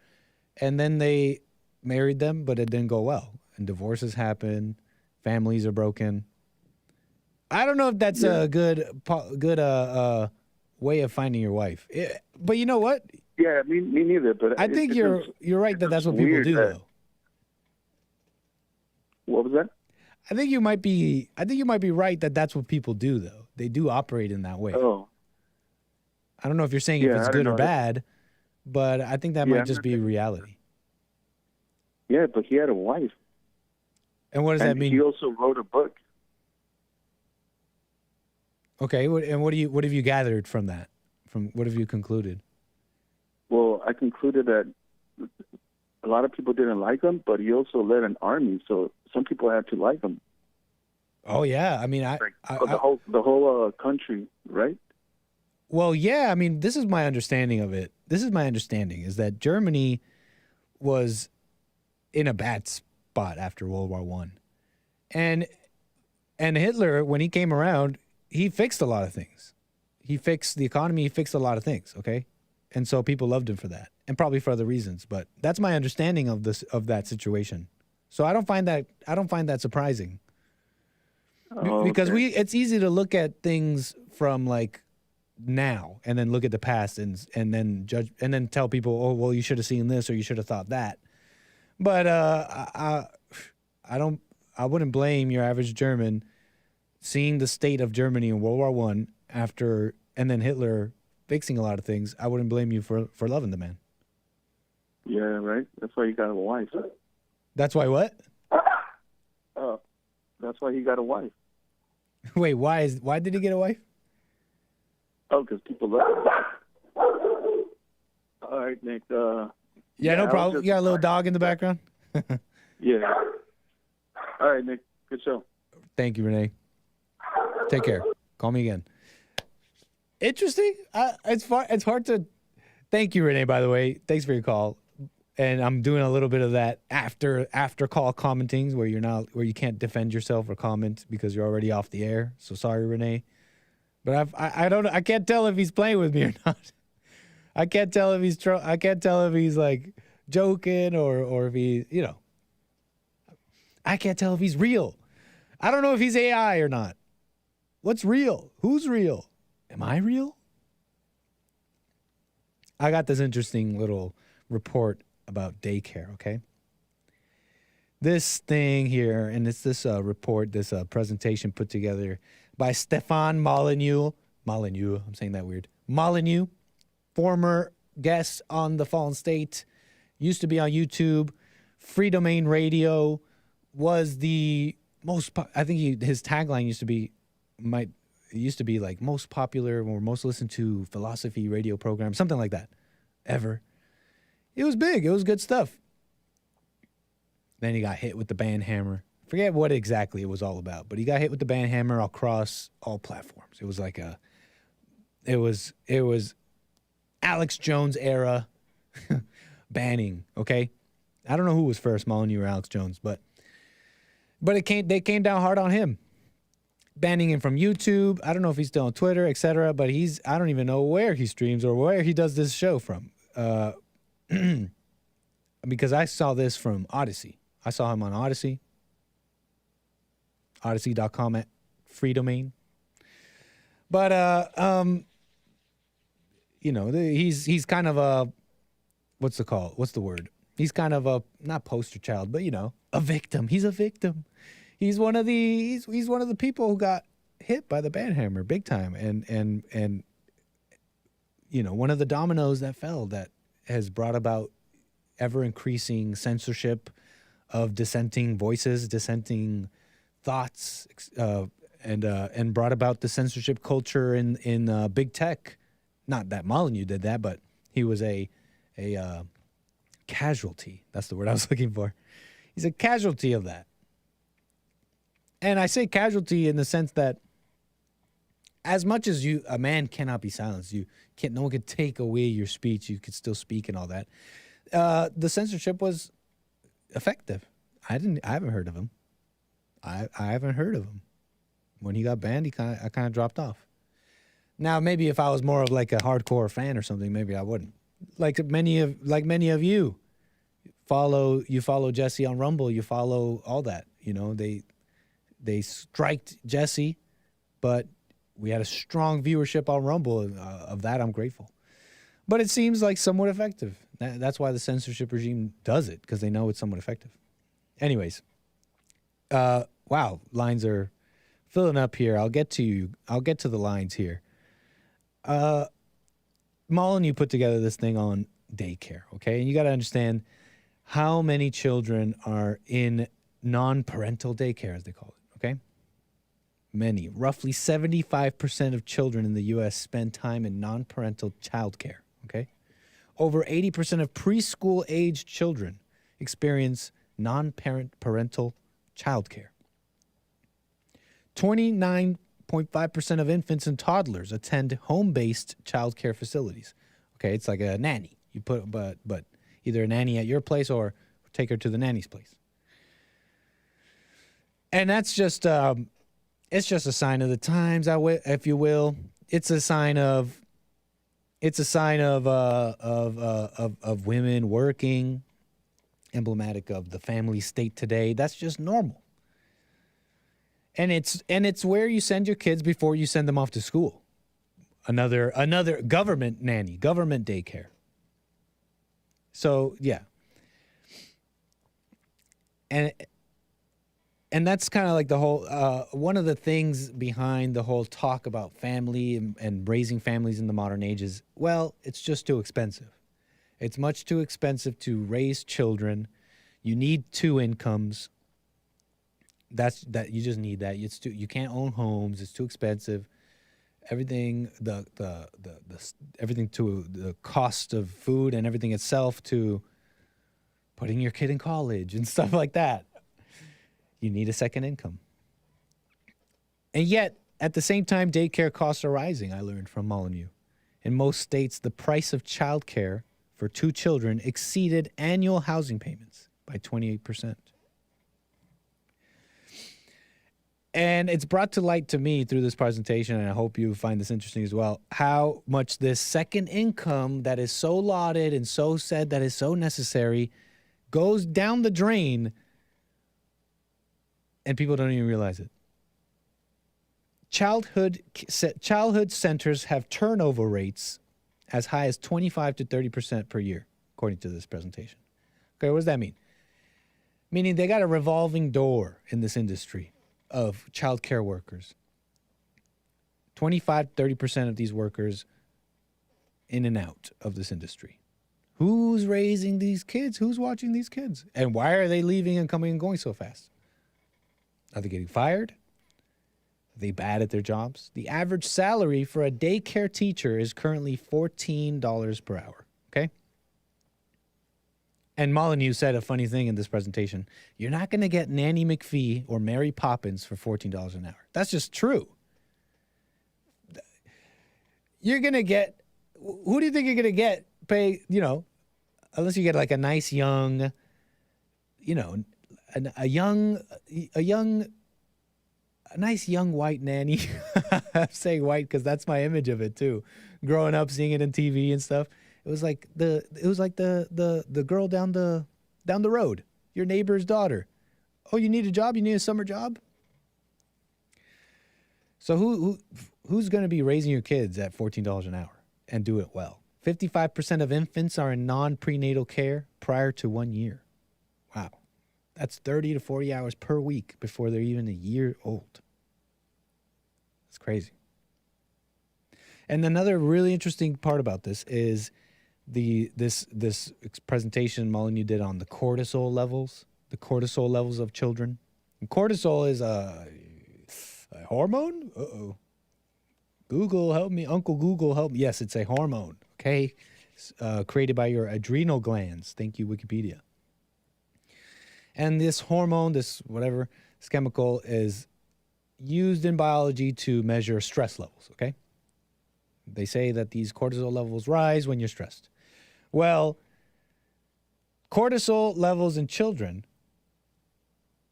Speaker 13: And then they married them, but it didn't go well. And divorces happen. Families are broken. I don't know if that's a good way of finding your wife. But you know what?
Speaker 17: Yeah, me neither. But
Speaker 13: I think you're right that that's what people do, though.
Speaker 17: What was that?
Speaker 13: I think you might be right that that's what people do, though. They do operate in that way.
Speaker 17: Oh.
Speaker 13: I don't know if you're saying if it's good or bad, but I think that might just be reality.
Speaker 17: Yeah, but he had a wife.
Speaker 13: And what does that mean?
Speaker 17: He also wrote a book.
Speaker 13: Okay, and what have you gathered from that? From what have you concluded?
Speaker 17: Well, I concluded that a lot of people didn't like him, but he also led an army, so some people had to like him.
Speaker 13: Oh yeah, I mean,
Speaker 17: the whole country, right?
Speaker 13: Well, yeah, I mean, this is my understanding of it. This is my understanding is that Germany was in a bad spot after World War I, and Hitler, when he came around, he fixed a lot of things. He fixed the economy. He fixed a lot of things. Okay, And so people loved him for that, and probably for other reasons. But that's my understanding of that situation. So I don't find that surprising. Because it's easy to look at things from like now and then look at the past and then judge and then tell people, oh well, you should have seen this or you should have thought that. But I wouldn't blame your average German seeing the state of Germany in World War I after and then Hitler fixing a lot of things. I wouldn't blame you for loving the man.
Speaker 17: Yeah, right. That's why he got a wife.
Speaker 13: That's why what?
Speaker 17: That's why he got a wife.
Speaker 13: Wait, why did he get a wife?
Speaker 17: Oh, because people love him. All right, Nick.
Speaker 13: Yeah, no problem. You got a little dog in the background?
Speaker 17: Yeah. All right, Nick. Good show.
Speaker 13: Thank you, Renee. Take care. Call me again. Interesting. It's hard to. Thank you, Renee. By the way, thanks for your call. And I'm doing a little bit of that after call commenting where you can't defend yourself or comment because you're already off the air. So sorry, Renee. But I can't tell if he's playing with me or not. I can't tell if he's like joking or if he, I can't tell if he's real. I don't know if he's AI or not. What's real? Who's real? Am I real? I got this interesting little report about daycare, okay? This thing here, and it's this report, this presentation put together by Stefan Molyneux. Molyneux, I'm saying that weird. Molyneux, former guest on The Fallen State, used to be on YouTube. Free Domain Radio was the most, I think his tagline used to be, like most popular or most listened to philosophy radio program, something like that, ever. It was big. It was good stuff. Then he got hit with the ban hammer. Forget what exactly it was all about, but he got hit with the ban hammer across all platforms. It was like it was Alex Jones era banning. Okay, I don't know who was first, Molyneux or Alex Jones, but they came down hard on him, banning him from YouTube. I don't know if he's still on Twitter, etc. But I don't even know where he streams or where he does this show from. Because I saw this from Odyssey. I saw him on Odyssey. Odyssey.com at free domain. But he's kind of a what's the word? He's kind of a not poster child, but a victim. He's a victim. He's one of the people who got hit by the ban hammer big time and one of the dominoes that fell that has brought about ever-increasing censorship of dissenting voices, dissenting thoughts, and brought about the censorship culture in big tech. Not that Molyneux did that, but he was a casualty. That's the word I was looking for. He's a casualty of that. And I say casualty in the sense that as much as a man cannot be silenced, no one could take away your speech. You could still speak and all that. The censorship was effective. I haven't heard of him. I haven't heard of him. When he got banned, I kind of dropped off. Now, maybe if I was more of like a hardcore fan or something, maybe I wouldn't. Like many of you follow Jesse on Rumble. You follow all that. They striked Jesse, but we had a strong viewership on Rumble. Of that, I'm grateful. But it seems like somewhat effective. That's why the censorship regime does it, because they know it's somewhat effective. Anyways, wow, lines are filling up here. I'll get to the lines here. Molyneux put together this thing on daycare, okay? And you got to understand how many children are in non-parental daycare, as they call it, okay? Many. Roughly 75% of children in the U.S. spend time in non-parental childcare, okay? Over 80% of preschool-aged children experience non-parental childcare. 29.5% of infants and toddlers attend home-based childcare facilities. Okay, it's like a nanny. You put, but either a nanny at your place or take her to the nanny's place. And that's just, it's just a sign of the times, if you will. It's a sign of It's a sign of women working, emblematic of the family state today. That's just normal. And it's where you send your kids before you send them off to school. Another government nanny, government daycare. So yeah. And that's kind of like the whole, one of the things behind the whole talk about family and raising families in the modern age is, well, it's just too expensive. It's much too expensive to raise children. You need 2 incomes. You just need that. You can't own homes. It's too expensive. Everything, everything to the cost of food and everything itself to putting your kid in college and stuff like that. You need a second income. And yet, at the same time, daycare costs are rising, I learned from Molyneux. In most states, the price of childcare for 2 children exceeded annual housing payments by 28%. And it's brought to light to me through this presentation, and I hope you find this interesting as well, how much this second income that is so lauded and so said that is so necessary goes down the drain, and people don't even realize it. Childhood centers have turnover rates as high as 25 to 30% per year, according to this presentation. Okay, what does that mean? Meaning they got a revolving door in this industry of child care workers. 25, 30% of these workers in and out of this industry. Who's raising these kids? Who's watching these kids? And why are they leaving and coming and going so fast? Are they getting fired? Are they bad at their jobs? The average salary for a daycare teacher is currently $14 per hour, okay? And Molyneux said a funny thing in this presentation. You're not going to get Nanny McPhee or Mary Poppins for $14 an hour. That's just true. You're going to get, who do you think you're going to get pay, unless you get like a nice young, a nice young white nanny. I'm saying white because that's my image of it too. Growing up, seeing it on TV and stuff. It was like the girl down the road, your neighbor's daughter. Oh, you need a job? You need a summer job? So who's going to be raising your kids at $14 an hour and do it well? 55% of infants are in non-prenatal care prior to 1 year. Wow. That's 30 to 40 hours per week before they're even a year old. That's crazy. And another really interesting part about this is this presentation Molyneux did on the cortisol levels of children. And cortisol is a hormone? Uh-oh. Google, help me. Uncle Google, help me. Yes, it's a hormone, okay? Created by your adrenal glands. Thank you, Wikipedia. And this hormone, this chemical is used in biology to measure stress levels, okay? They say that these cortisol levels rise when you're stressed. Well, cortisol levels in children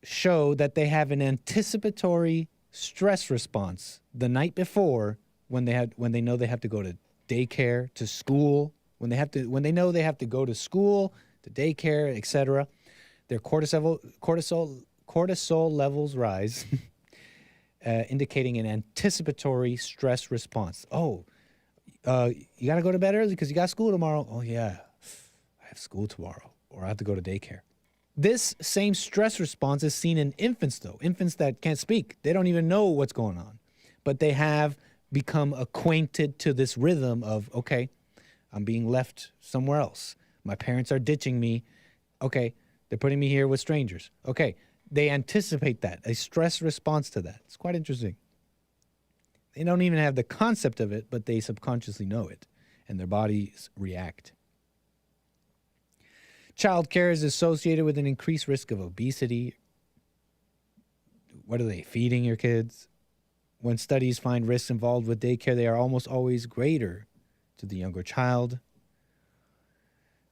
Speaker 13: show that they have an anticipatory stress response the night before when they know they have to go to daycare, to school, when they know they have to go to school, to daycare, etc. Their cortisol levels rise, indicating an anticipatory stress response. Oh, you got to go to bed early because you got school tomorrow. Oh, yeah, I have school tomorrow, or I have to go to daycare. This same stress response is seen in infants, though. Infants that can't speak. They don't even know what's going on. But they have become acquainted to this rhythm of, okay, I'm being left somewhere else. My parents are ditching me. Okay, they're putting me here with strangers. Okay, they anticipate that, a stress response to that. It's quite interesting. They don't even have the concept of it, but they subconsciously know it, and their bodies react. Child care is associated with an increased risk of obesity. What are they feeding your kids? When studies find risks involved with daycare, they are almost always greater to the younger child.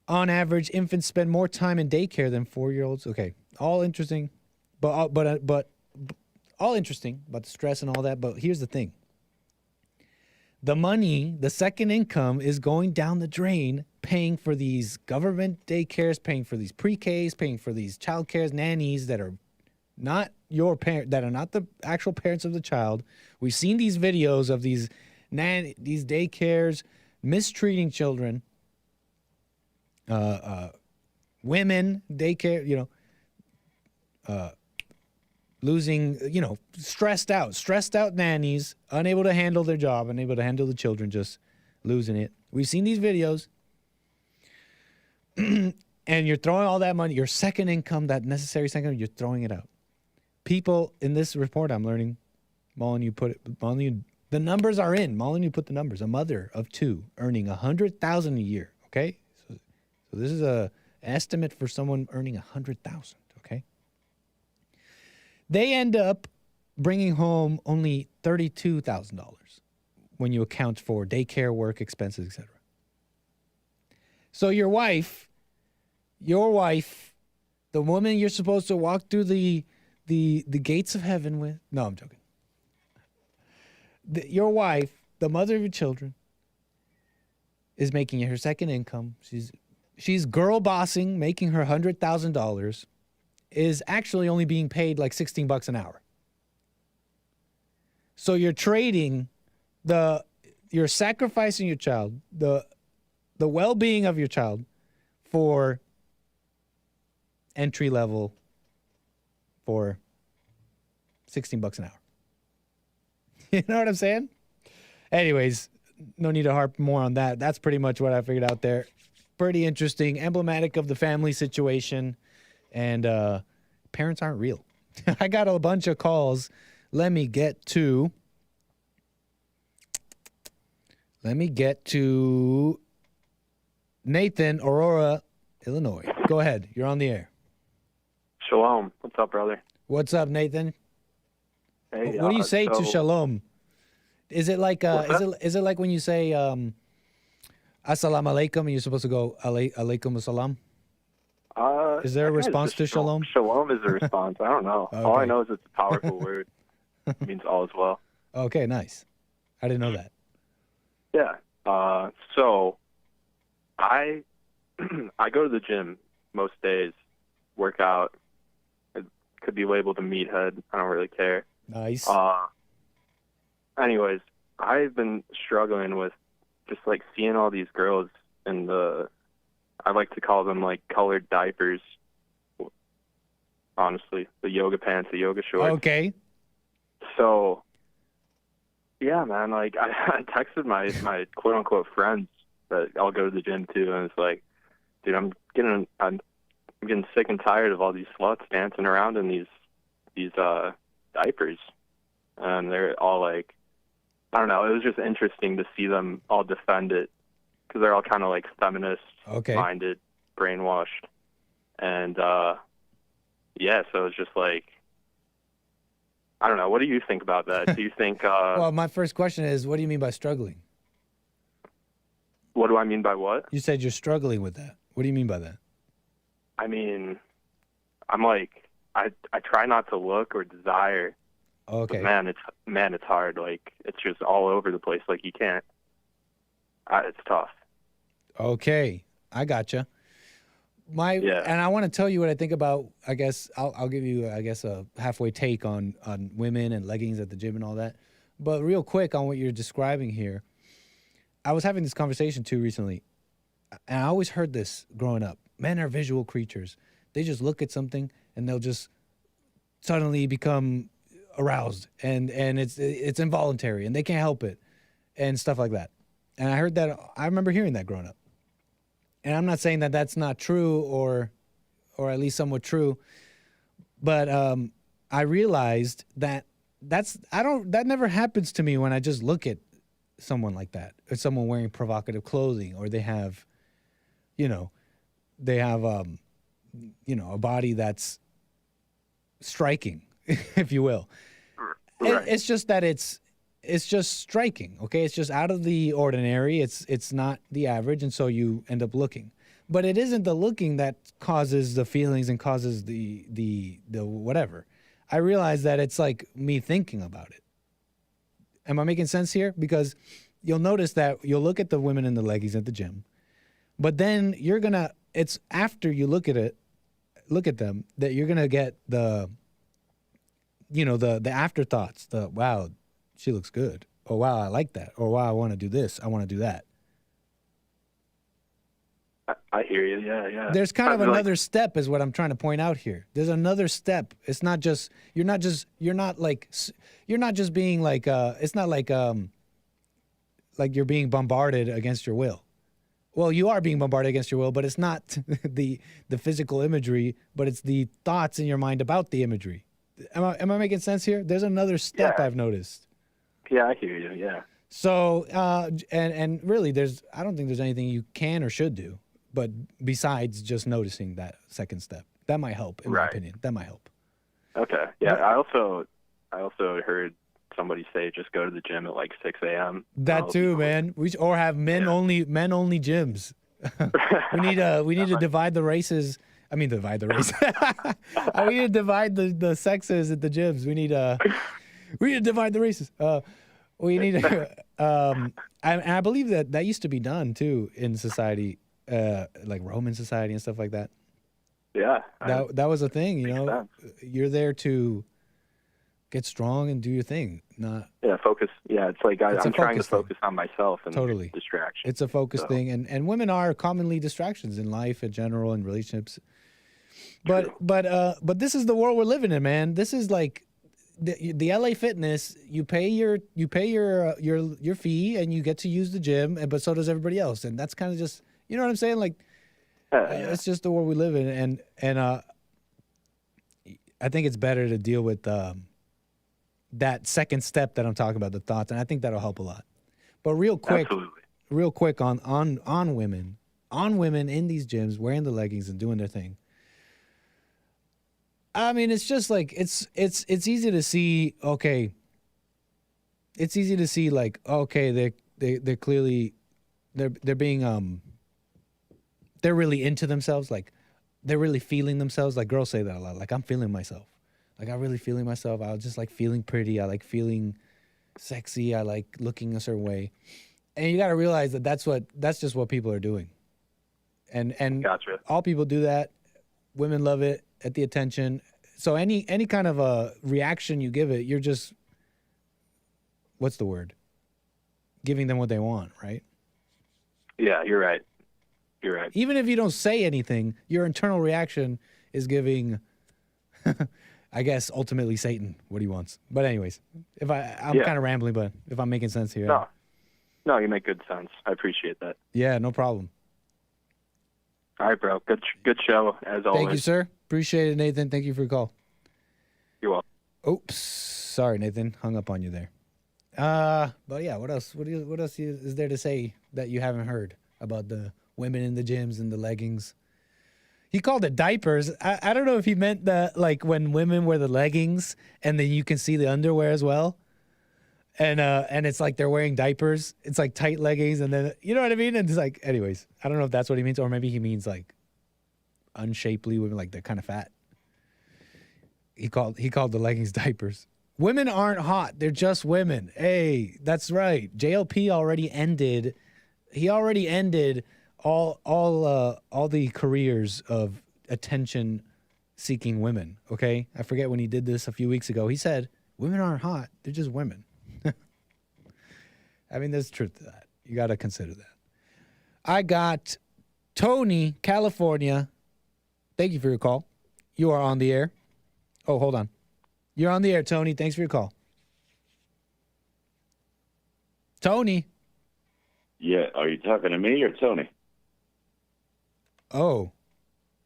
Speaker 13: On average, infants spend more time in daycare than 4-year-olds. Okay, all interesting, but all interesting about the stress and all that. But here's the thing: the money, the second income is going down the drain, paying for these government daycares, paying for these pre-Ks, paying for these child cares, nannies that are not your parent, that are not the actual parents of the child. We've seen these videos of these daycares mistreating children, women, daycare, losing, stressed out nannies, unable to handle their job, unable to handle the children, just losing it. We've seen these videos. And you're throwing all that money, your second income, that necessary second income, you're throwing it out. People in this report, I'm learning, Molyneux put it, the numbers are in. Molyneux put the numbers. A mother of 2 earning $100,000 a year. Okay, so this is an estimate for someone earning $100,000. Okay, they end up bringing home only $32,000 when you account for daycare, work expenses, etc. So your wife, the woman you're supposed to walk through the gates of heaven with. No, I'm joking. Your wife, the mother of your children, is making her second income. She's girl bossing, making her $100,000, is actually only being paid like $16 an hour. So you're trading you're sacrificing your child, the well-being of your child for entry level for $16 an hour. You know what I'm saying? Anyways, no need to harp more on that. That's pretty much what I figured out there. Pretty interesting, emblematic of the family situation, and parents aren't real. I got a bunch of calls. Let me get to Nathan, Aurora, Illinois. Go ahead. You're on the air.
Speaker 18: Shalom. What's up, brother?
Speaker 13: What's up, Nathan?
Speaker 18: Hey,
Speaker 13: what do you say to shalom? Is it like is it like when you say assalamu alaikum and you're supposed to go alaikum assalam? Is there a response to shalom?
Speaker 18: Shalom is a response. I don't know. Okay. All I know is it's a powerful word. It means all is well.
Speaker 13: Okay, nice. I didn't know that.
Speaker 18: Yeah. So I go to the gym most days, work out. It could be labeled a meathead. I don't really care.
Speaker 13: Nice.
Speaker 18: Anyways, I've been struggling with just like seeing all these girls in I like to call them like colored diapers. Honestly, the yoga pants, the yoga shorts.
Speaker 13: Okay.
Speaker 18: So, yeah, man, like I texted my quote unquote friends that I'll go to the gym to, and it's like, dude, I'm getting sick and tired of all these sluts dancing around in these diapers, and they're all like, I don't know. It was just interesting to see them all defend it because they're all kind of like feminist-minded, brainwashed, and yeah. So it's just like, I don't know. What do you think about that? Do you think?
Speaker 13: Well, my first question is, what do you mean by struggling?
Speaker 18: What do I mean by what?
Speaker 13: You said you're struggling with that. What do you mean by that?
Speaker 18: I mean, I'm like, I try not to look or desire.
Speaker 13: Okay.
Speaker 18: But man, it's hard. Like, it's just all over the place. Like, you can't. It's tough.
Speaker 13: Okay, I gotcha. And I want to tell you what I think about. I guess I'll give you, I guess, a halfway take on women and leggings at the gym and all that. But real quick on what you're describing here, I was having this conversation too recently, and I always heard this growing up. Men are visual creatures. They just look at something and they'll just suddenly become aroused, and it's involuntary and they can't help it and stuff like that. And I heard that. I remember hearing that growing up. And I'm not saying that that's not true or at least somewhat true, but I realized that that never happens to me when I just look at someone like that, or someone wearing provocative clothing, or they have a body that's striking, if you will. Right. It's just that it's just striking, okay? It's just out of the ordinary. It's not the average, and so you end up looking. But it isn't the looking that causes the feelings and causes the whatever. I realize that it's like me thinking about it. Am I making sense here? Because you'll notice that you'll look at the women in the leggings at the gym, but then it's after you look at them that you're gonna get the afterthoughts. The wow, she looks good. Or wow, I like that. Or wow, I want to do this. I want to do that.
Speaker 18: I hear you. Yeah.
Speaker 13: There's kind of another step, is what I'm trying to point out here. There's another step. It's not just you're not just being like it's not like you're being bombarded against your will. Well, you are being bombarded against your will, but it's not the physical imagery, but it's the thoughts in your mind about the imagery. Am I making sense here? There's another step I've noticed.
Speaker 18: Yeah, I hear you. Yeah.
Speaker 13: So and really, I don't think there's anything you can or should do, but besides just noticing that second step, that might help. In my opinion, that might help.
Speaker 18: Okay. Yeah. I also heard somebody say just go to the gym at like 6 a.m.
Speaker 13: That too, man. Or have men only gyms. we need to divide the races. I mean, divide the race. We need to divide the sexes at the gyms. We need to divide the races. We need to. And I believe that used to be done too in society, like Roman society and stuff like that.
Speaker 18: Yeah.
Speaker 13: That was a thing. You're there to get strong and do your thing. Not
Speaker 18: focus. Yeah, it's like I'm trying to focus on myself and
Speaker 13: totally
Speaker 18: distraction.
Speaker 13: It's a focus thing, and women are commonly distractions in life in general and relationships. But this is the world we're living in, man. This is like the LA Fitness. You pay your fee and you get to use the gym, but so does everybody else, and that's kind of just what I'm saying. Like it's just the world we live in, and I think it's better to deal with that second step that I'm talking about, the thoughts, and I think that'll help a lot. But real quick on women in these gyms wearing the leggings and doing their thing. I mean, it's just like it's easy to see. Okay, it's easy to see like okay, they're clearly they're being they're really into themselves, like they're really feeling themselves. Like girls say that a lot. Like I'm feeling myself. Like I'm really feeling myself. I just like feeling pretty. I like feeling sexy. I like looking a certain way. And you got to realize that that's just what people are doing. And
Speaker 18: gotcha.
Speaker 13: All people do that. Women love it. At the attention. So any kind of a reaction you give it, you're just, what's the word? Giving them what they want, right?
Speaker 18: Yeah, you're right. You're right.
Speaker 13: Even if you don't say anything, your internal reaction is giving, I guess, ultimately Satan what he wants. But anyways, I'm kind of rambling, but if I'm making sense here.
Speaker 18: No, you make good sense. I appreciate that.
Speaker 13: Yeah, no problem.
Speaker 18: All right, bro. Good show, as always.
Speaker 13: Thank you, sir. Appreciate it, Nathan. Thank you for your call.
Speaker 18: You're welcome.
Speaker 13: Oops. Sorry, Nathan. Hung up on you there. But yeah, what else? What else is there to say that you haven't heard about the women in the gyms and the leggings? He called it diapers. I don't know if he meant that like when women wear the leggings and then you can see the underwear as well. And it's like they're wearing diapers. It's like tight leggings, and then you know what I mean? And it's like, anyways, I don't know if that's what he means, or maybe he means like unshapely women, like they're kind of fat. He called the leggings diapers. Women aren't hot. They're just women. Hey, that's right. JLP already ended. He already ended all the careers of attention-seeking women. Okay, I forget when he did this a few weeks ago. He said women aren't hot. They're just women. I mean, there's truth to that. You got to consider that. I got Tony, California. Thank you for your call. You are on the air. Oh, hold on. You're on the air, Tony. Thanks for your call. Tony.
Speaker 10: Yeah, are you talking to me or Tony?
Speaker 13: Oh,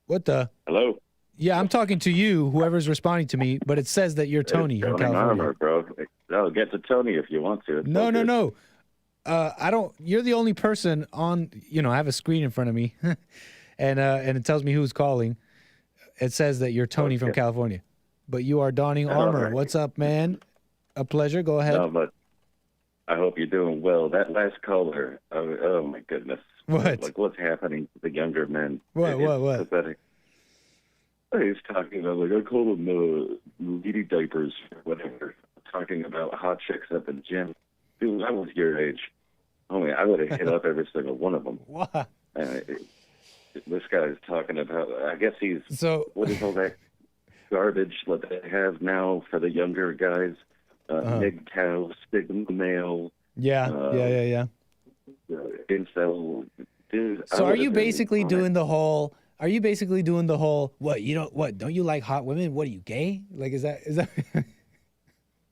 Speaker 13: what the?
Speaker 10: Hello?
Speaker 13: Yeah, I'm talking to you, whoever's responding to me, but it says that you're Tony from California.
Speaker 10: Armor, bro. No, get to Tony if you want to. It's
Speaker 13: No. I don't. You're the only person on. I have a screen in front of me, and it tells me who's calling. It says that you're Tony from California, but you are donning armor.
Speaker 10: Right.
Speaker 13: What's up, man? A pleasure. Go ahead.
Speaker 10: No, but I hope you're doing well. That last caller. Oh my goodness.
Speaker 13: What?
Speaker 10: Like what's happening to the younger men?
Speaker 13: What?
Speaker 10: Pathetic. He's talking about like I call them lady diapers or whatever. Talking about hot chicks at the gym. Dude, I was your age. Oh, yeah, I would have hit up every single one of them.
Speaker 13: What?
Speaker 10: This guy's talking about, I guess he's,
Speaker 13: so,
Speaker 10: what is all that garbage that they have now for the younger guys? MGTOW, Sigma male.
Speaker 13: Yeah.
Speaker 10: Incel. Dude,
Speaker 13: so are you basically doing the whole, what, don't you like hot women? What, are you gay? Like, is that?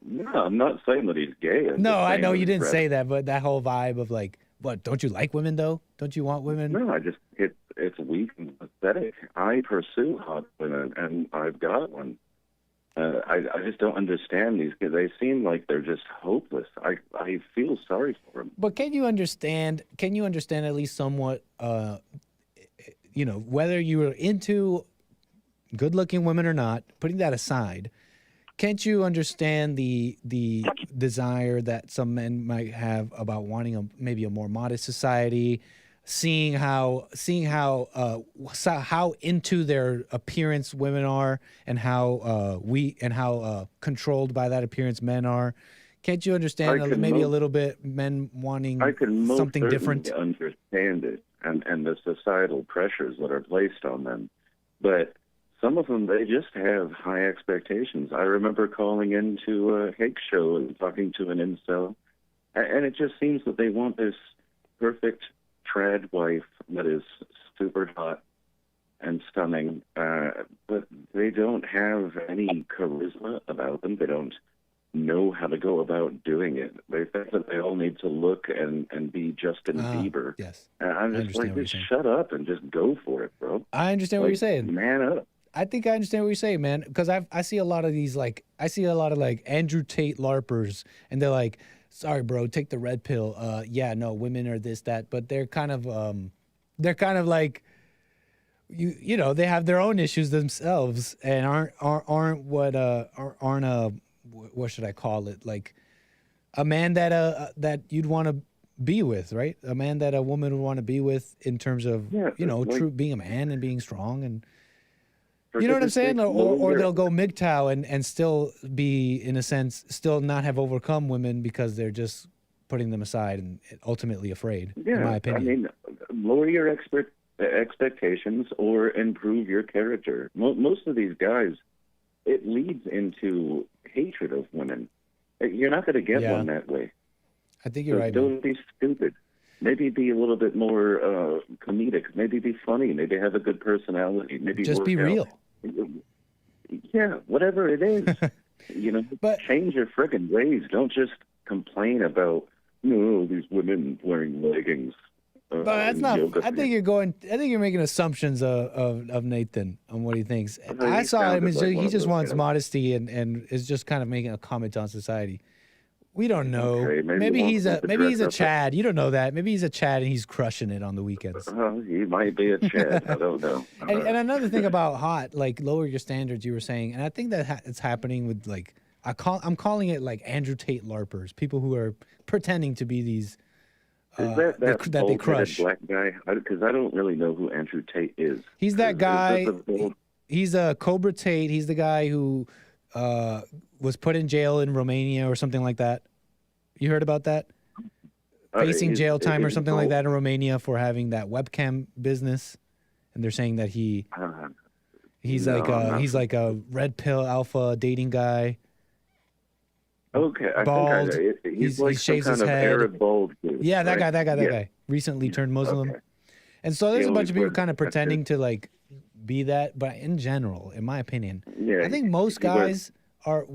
Speaker 10: No, I'm not saying that he's gay.
Speaker 13: No, I know you didn't say that, but that whole vibe of like, what, don't you like women though? Don't you want women?
Speaker 10: No, it's weak and pathetic. I pursue hot women, and I've got one. I just don't understand these kids. They seem like they're just hopeless. I feel sorry for them.
Speaker 13: But can you understand at least somewhat, whether you are into good-looking women or not, putting that aside, can't you understand the desire that some men might have about wanting maybe a more modest society, seeing how into their appearance women are, and how controlled by that appearance men are? Can't you understand maybe a little bit men wanting something different?
Speaker 10: I can understand it and the societal pressures that are placed on them, but some of them, they just have high expectations. I remember calling into a Hake show and talking to an incel, and it just seems that they want this perfect trad wife that is super hot and stunning, but they don't have any charisma about them. They don't know how to go about doing it. They think that they all need to look and be Justin Bieber.
Speaker 13: Yes.
Speaker 10: And I'm just like, just shut up and just go for it, bro.
Speaker 13: I understand what you're saying.
Speaker 10: Man up.
Speaker 13: I think I understand what you're saying, man, because I see a lot of these, like, Andrew Tate LARPers, and they're like, sorry, bro, take the red pill. Yeah, no, women are this, that, but they're kind of like, you know, they have their own issues themselves, and aren't what should I call it? Like a man that you'd want to be with, right? A man that a woman would want to be with in terms of, true being a man and being strong and. You know what I'm saying? Or they'll go MGTOW and still be, in a sense, still not have overcome women because they're just putting them aside and ultimately afraid, in my opinion.
Speaker 10: I mean, lower your expectations or improve your character. Most of these guys, it leads into hatred of women. You're not going to get one that way.
Speaker 13: I think you're right.
Speaker 10: Don't be stupid. Maybe be a little bit more comedic. Maybe be funny. Maybe have a good personality. Maybe
Speaker 13: just be real.
Speaker 10: Yeah, whatever it is. But change your friggin' ways. Don't just complain about these women wearing leggings.
Speaker 13: But that's not. I think you're making assumptions of Nathan on what he thinks. I saw him. He just wants modesty and is just kind of making a comment on society. We don't know. Okay, maybe he's a Chad. You don't know that. Maybe he's a Chad and he's crushing it on the weekends.
Speaker 10: He might be a Chad. I don't know.
Speaker 13: And another thing about hot, like lower your standards, you were saying, and I think that it's happening with like I'm calling it like Andrew Tate LARPers, people who are pretending to be these
Speaker 10: that
Speaker 13: they crush.
Speaker 10: Black guy, because I don't really know who Andrew Tate is.
Speaker 13: He's that guy. He's a Cobra Tate. He's the guy who was put in jail in Romania or something like that. You heard about that? Facing jail time or something like that in Romania for having that webcam business, and they're saying that he's like a red pill alpha dating guy.
Speaker 10: Okay,
Speaker 13: bald.
Speaker 10: He shaves his head. Arab bald dude,
Speaker 13: yeah, that
Speaker 10: right?
Speaker 13: guy recently turned Muslim, and so there's a bunch of people kind of pretending to like be that. But in general, in my opinion, I think most guys are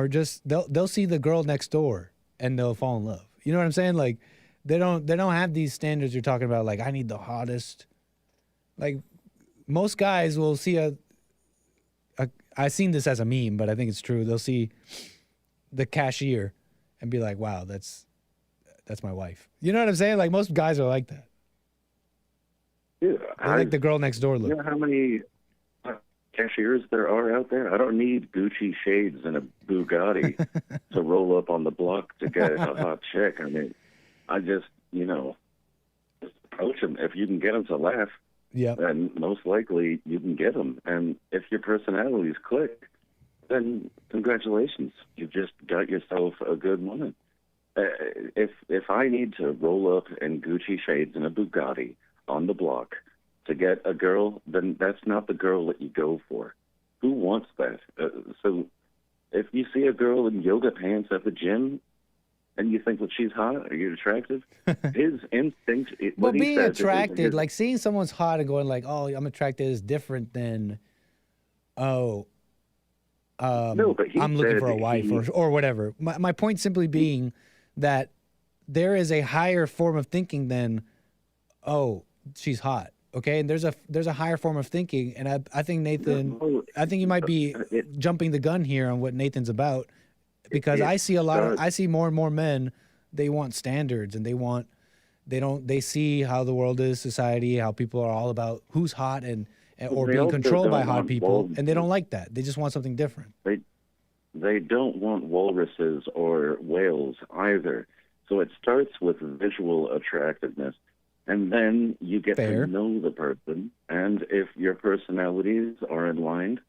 Speaker 13: just they'll see the girl next door and they'll fall in love. You know what I'm saying? Like they don't have these standards you're talking about. Like I need the hottest. Like most guys will see I've seen this as a meme, but I think it's true. They'll see the cashier and be like, "Wow, that's my wife." You know what I'm saying? Like most guys are like that.
Speaker 10: Yeah,
Speaker 13: they like the girl next door look.
Speaker 10: You know how many cashiers there are out there? I don't need Gucci shades and a Bugatti to roll up on the block to get a hot chick. I mean, I just approach them. If you can get them to laugh, then most likely you can get them. And if your personalities click, then congratulations. You've just got yourself a good woman. if I need to roll up in Gucci shades and a Bugatti on the block to get a girl, then that's not the girl that you go for. Who wants that? So if you see a girl in yoga pants at the gym and you think that she's hot, are you attractive? His instinct.
Speaker 13: Well, being attracted, like seeing someone's hot and going like, "Oh, I'm attracted," is different than, "Oh,
Speaker 10: no, but
Speaker 13: I'm looking for a wife," or whatever. My point simply being that there is a higher form of thinking than, "Oh, she's hot." Okay, and there's a higher form of thinking, and I think Nathan, I think you might be jumping the gun here on what Nathan's about, because I see I see more and more men. They want standards, and they see how the world is, society, how people are all about who's hot or being controlled by hot people, and they don't like that. They just want something different.
Speaker 10: They don't want walruses or whales either. So it starts with visual attractiveness, and then you get to know the person, and if your personalities are in line,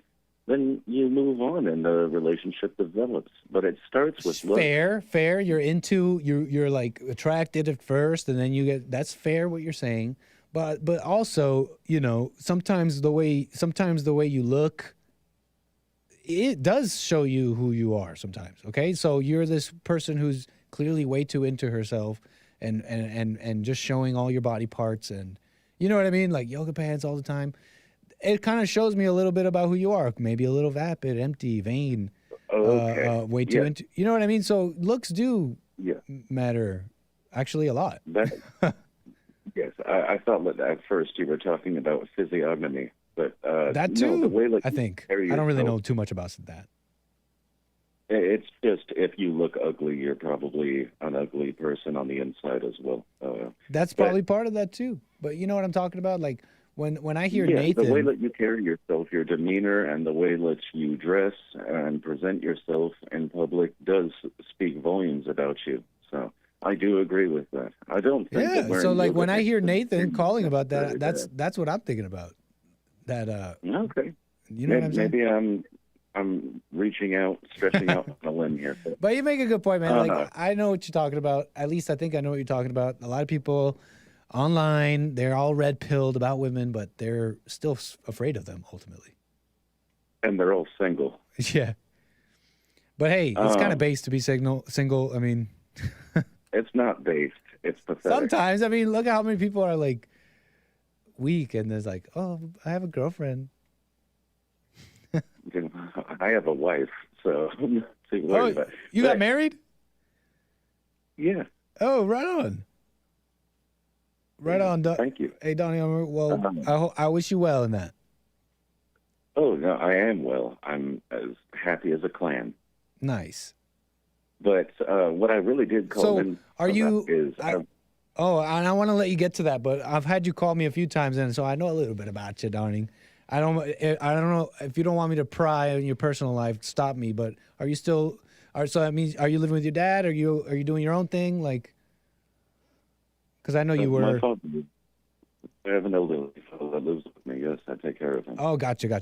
Speaker 10: then you move on and the relationship develops. But it starts with love.
Speaker 13: Fair. You're like attracted at first, and then you get, that's fair what you're saying. But also, you know, sometimes the way you look, it does show you who you are sometimes. Okay, so you're this person who's clearly way too into herself, and just showing all your body parts, and you know what I mean, like yoga pants all the time. It kind of shows me a little bit about who you are. Maybe a little vapid, empty, vain, way too into. You know what I mean? So looks do matter, actually, a lot.
Speaker 10: Yes, I thought that at first you were talking about physiognomy, but
Speaker 13: that too.
Speaker 10: No, the way that
Speaker 13: I think I don't really know too much about that.
Speaker 10: It's just if you look ugly, you're probably an ugly person on the inside as well.
Speaker 13: That's probably part of that too. But you know what I'm talking about? Like when I hear Nathan,
Speaker 10: the way that you carry yourself, your demeanor, and the way that you dress and present yourself in public does speak volumes about you. So I do agree with that. I don't think that
Speaker 13: so like when I hear Nathan calling about that, that's what I'm thinking about. That
Speaker 10: okay.
Speaker 13: You know what I'm saying?
Speaker 10: Maybe I'm reaching out, stretching out on a limb here.
Speaker 13: But you make a good point, man. Like I know what you're talking about. At least I think I know what you're talking about. A lot of people online, they're all red-pilled about women, but they're still afraid of them ultimately.
Speaker 10: And they're all single.
Speaker 13: Yeah. But hey, it's kind of base to be single. I mean,
Speaker 10: it's not based. It's pathetic.
Speaker 13: Sometimes, I mean, look at how many people are like weak, and there's like, oh, I have a girlfriend.
Speaker 10: I have a wife, so I'm not too worried about it.
Speaker 13: You got married?
Speaker 10: Yeah.
Speaker 13: Oh, right on. Right on.
Speaker 10: Thank you.
Speaker 13: Hey, Donnie, well, I wish you well in that.
Speaker 10: Oh, no, I am well. I'm as happy as a clam.
Speaker 13: Nice.
Speaker 10: But what I really did call in
Speaker 13: are you?
Speaker 10: Is
Speaker 13: and I want to let you get to that, but I've had you call me a few times, and so I know a little bit about you, Donnie. I don't know if you don't want me to pry in your personal life. Stop me. But are you still? So that means, are you living with your dad? Are you doing your own thing? Like, because I know you were.
Speaker 10: My father, I have an elderly fellow that lives with me. Yes, I take care of him.
Speaker 13: Oh, gotcha.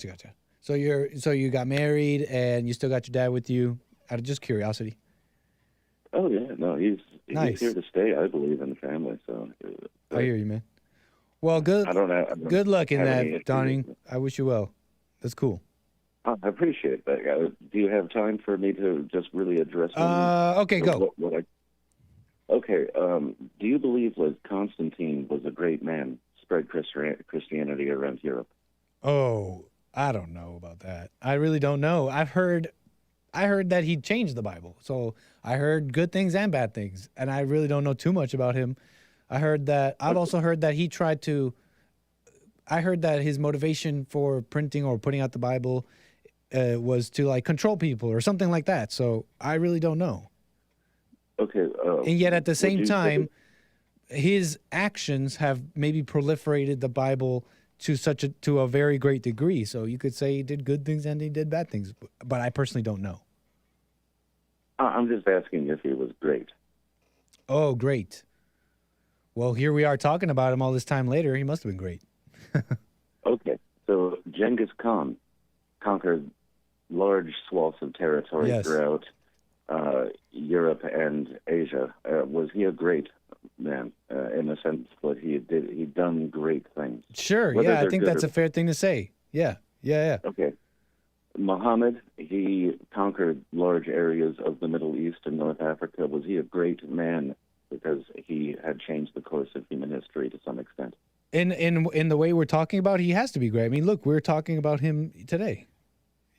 Speaker 13: So you got married, and you still got your dad with you? Out of just curiosity.
Speaker 10: Oh yeah, no, he's
Speaker 13: nice.
Speaker 10: Here to stay. I believe in the family. So
Speaker 13: I hear you, man. Well, good.
Speaker 10: I don't
Speaker 13: good luck in that, Donnie. I wish you well. That's cool.
Speaker 10: I appreciate that. Do you have time for me to just really address?
Speaker 13: Okay, go.
Speaker 10: Okay. Do you believe that Constantine was a great man, spread Christianity around Europe?
Speaker 13: Oh, I don't know about that. I really don't know. I heard that he changed the Bible. So I heard good things and bad things, and I really don't know too much about him. I've also heard that he tried to. I heard that his motivation for printing or putting out the Bible was to like control people or something like that. So I really don't know.
Speaker 10: Okay.
Speaker 13: And yet at the same time, his actions have maybe proliferated the Bible to a very great degree. So you could say he did good things and he did bad things, but I personally don't know.
Speaker 10: I'm just asking if he was great.
Speaker 13: Oh, great. Well, here we are talking about him all this time later. He must have been great.
Speaker 10: Okay. So Genghis Khan conquered large swaths of territory throughout Europe and Asia. Was he a great man in the sense that he'd done great things?
Speaker 13: Sure,
Speaker 10: Whether
Speaker 13: yeah, I
Speaker 10: they're
Speaker 13: think
Speaker 10: good
Speaker 13: that's
Speaker 10: or-
Speaker 13: a fair thing to say. Yeah.
Speaker 10: Okay. Muhammad, he conquered large areas of the Middle East and North Africa. Was he a great man because he had changed the course of human history to some extent?
Speaker 13: In the way we're talking about, he has to be great. I mean, look, we're talking about him today.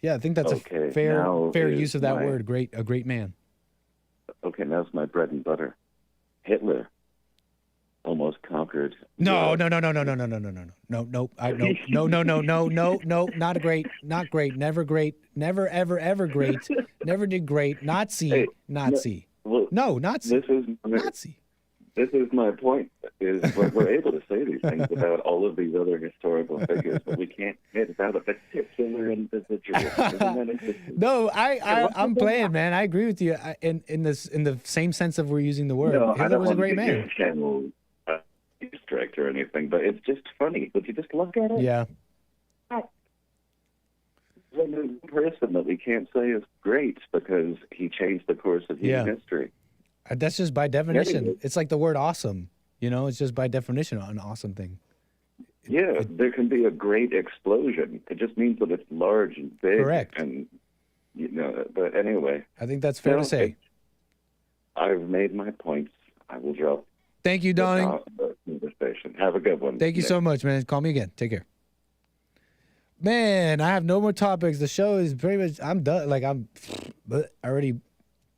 Speaker 13: Yeah, I think that's
Speaker 10: Okay,
Speaker 13: a fair
Speaker 10: now is
Speaker 13: use of that
Speaker 10: my-
Speaker 13: word. Great, a great man.
Speaker 10: Okay, now's my bread and butter. Hitler almost conquered.
Speaker 13: No, not great, not great, never great, never ever ever great, never did great. Nazi.
Speaker 10: Nazi.
Speaker 13: Nazi.
Speaker 10: This is my point. Is we're able to say these things about all of these other historical figures, but we can't hit about a particular individual.
Speaker 13: No, I'm playing, man. I agree with you. In the same sense of we're using the word.
Speaker 10: No, I
Speaker 13: Hitler
Speaker 10: don't
Speaker 13: was a
Speaker 10: want
Speaker 13: great
Speaker 10: to
Speaker 13: man.
Speaker 10: channel strict or anything, but it's just funny. But you just look at it.
Speaker 13: Yeah.
Speaker 10: There's a person that we can't say is great because he changed the course of human history.
Speaker 13: That's just by definition.
Speaker 10: Anyway.
Speaker 13: It's like the word awesome. It's just by definition an awesome thing.
Speaker 10: Yeah, there can be a great explosion. It just means that it's large and big.
Speaker 13: Correct.
Speaker 10: And but anyway.
Speaker 13: I think that's fair to say.
Speaker 10: I've made my points. I will drop.
Speaker 13: Thank you, darling.
Speaker 10: Conversation. Have a good one.
Speaker 13: Thank you so much, man. Call me again. Take care. Man, I have no more topics. The show is pretty much. I'm done. I already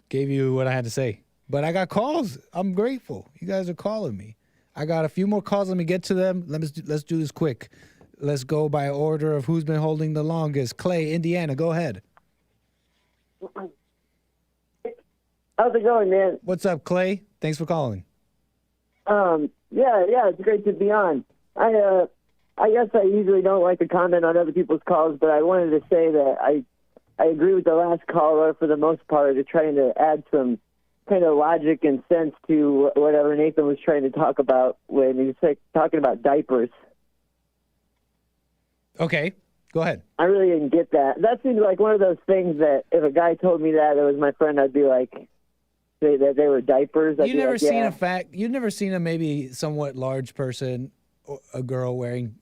Speaker 13: gave you what I had to say. But I got calls. I'm grateful. You guys are calling me. I got a few more calls. Let me get to them. Let's do this quick. Let's go by order of who's been holding the longest. Clay, Indiana, go ahead.
Speaker 19: How's it going, man?
Speaker 13: What's up, Clay? Thanks for calling.
Speaker 19: Yeah, it's great to be on. I guess I usually don't like to comment on other people's calls, but I wanted to say that I agree with the last caller for the most part of trying to add some kind of logic and sense to whatever Nathan was trying to talk about when he was talking about diapers.
Speaker 13: Okay, go ahead.
Speaker 19: I really didn't get that. That seems like one of those things that if a guy told me that was my friend, I'd be like, say that they were diapers.
Speaker 13: You've never seen a maybe somewhat large person, or a girl wearing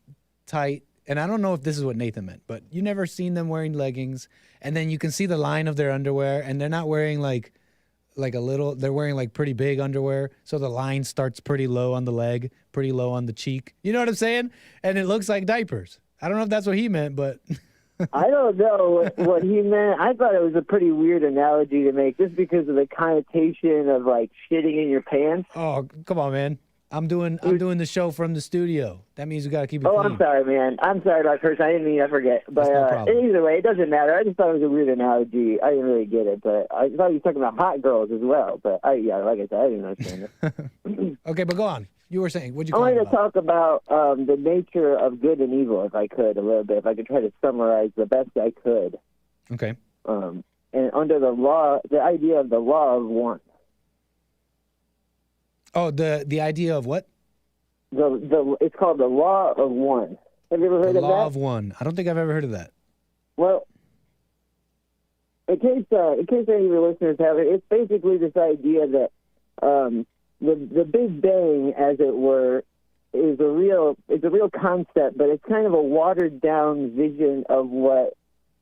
Speaker 13: tight, and I don't know if this is what Nathan meant, but you never seen them wearing leggings, and then you can see the line of their underwear, and they're not wearing like a little, they're wearing like pretty big underwear, so the line starts pretty low on the leg, pretty low on the cheek. You know what I'm saying? And it looks like diapers. I don't know if that's what he meant, but
Speaker 19: I don't know what he meant. I thought it was a pretty weird analogy to make just because of the connotation of like shitting in your pants.
Speaker 13: Oh, come on, man. I'm doing the show from the studio. That means we got to keep it clean.
Speaker 19: I'm sorry, man. I'm sorry about cursing. I didn't mean I forget. But
Speaker 13: no problem.
Speaker 19: Either way, it doesn't matter. I just thought it was a weird analogy. I didn't really get it, but I thought he was talking about hot girls as well. But like I said, I didn't understand it.
Speaker 13: Okay, but go on. You were saying, what'd you
Speaker 19: I
Speaker 13: call
Speaker 19: wanted to talk about the nature of good and evil, if I could, a little bit. If I could try to summarize the best I could.
Speaker 13: Okay.
Speaker 19: And under the law, the idea of the law of one.
Speaker 13: Oh, the idea of what?
Speaker 19: It's called the law of one. Have you ever heard of that?
Speaker 13: The law of one. I don't think I've ever heard of that.
Speaker 19: Well, in case any of your listeners have it, it's basically this idea that the Big Bang, as it were, is a real concept, but it's kind of a watered down vision of what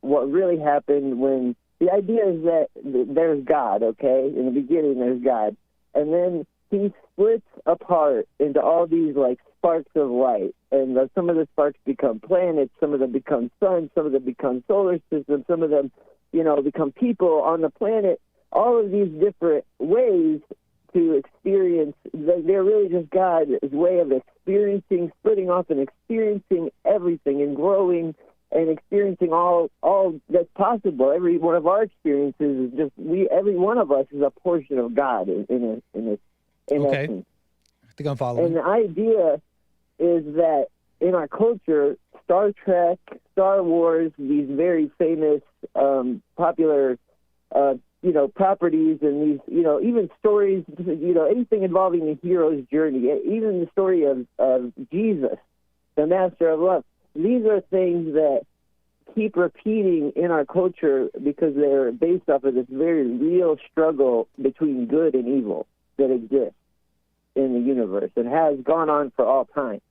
Speaker 19: really happened when the idea is that there's God, okay? In the beginning there's God. And then he splits apart into all these like sparks of light, and some of the sparks become planets, some of them become suns, some of them become solar systems, some of them, become people on the planet. All of these different ways to experience, they're really just God's way of experiencing, splitting off and experiencing everything and growing and experiencing all that's possible. Every one of our experiences is just every one of us is a portion of God in
Speaker 13: okay.
Speaker 19: essence.
Speaker 13: I think I'm following.
Speaker 19: And the idea is that in our culture, Star Trek, Star Wars, these very famous, popular, properties and these, even stories, anything involving the hero's journey, even the story of Jesus, the Master of Love. These are things that keep repeating in our culture because they're based off of this very real struggle between good and evil that exists in the universe and has gone on for all time.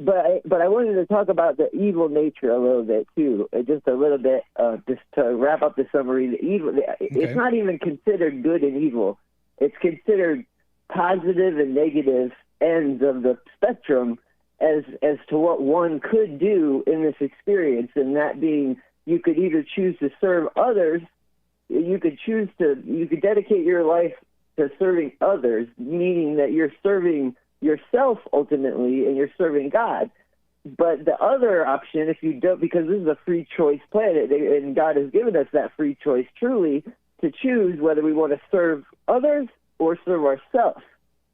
Speaker 19: But I wanted to talk about the evil nature a little bit too, just a little bit, just to wrap up the summary. The evil, it's not even considered good and evil. It's considered positive and negative ends of the spectrum as to what one could do in this experience, and that being you could either choose to serve others, you could dedicate your life to serving others, meaning that you're serving yourself ultimately and you're serving God. But the other option, if you don't, because this is a free choice planet and God has given us that free choice truly to choose whether we want to serve others or serve ourselves.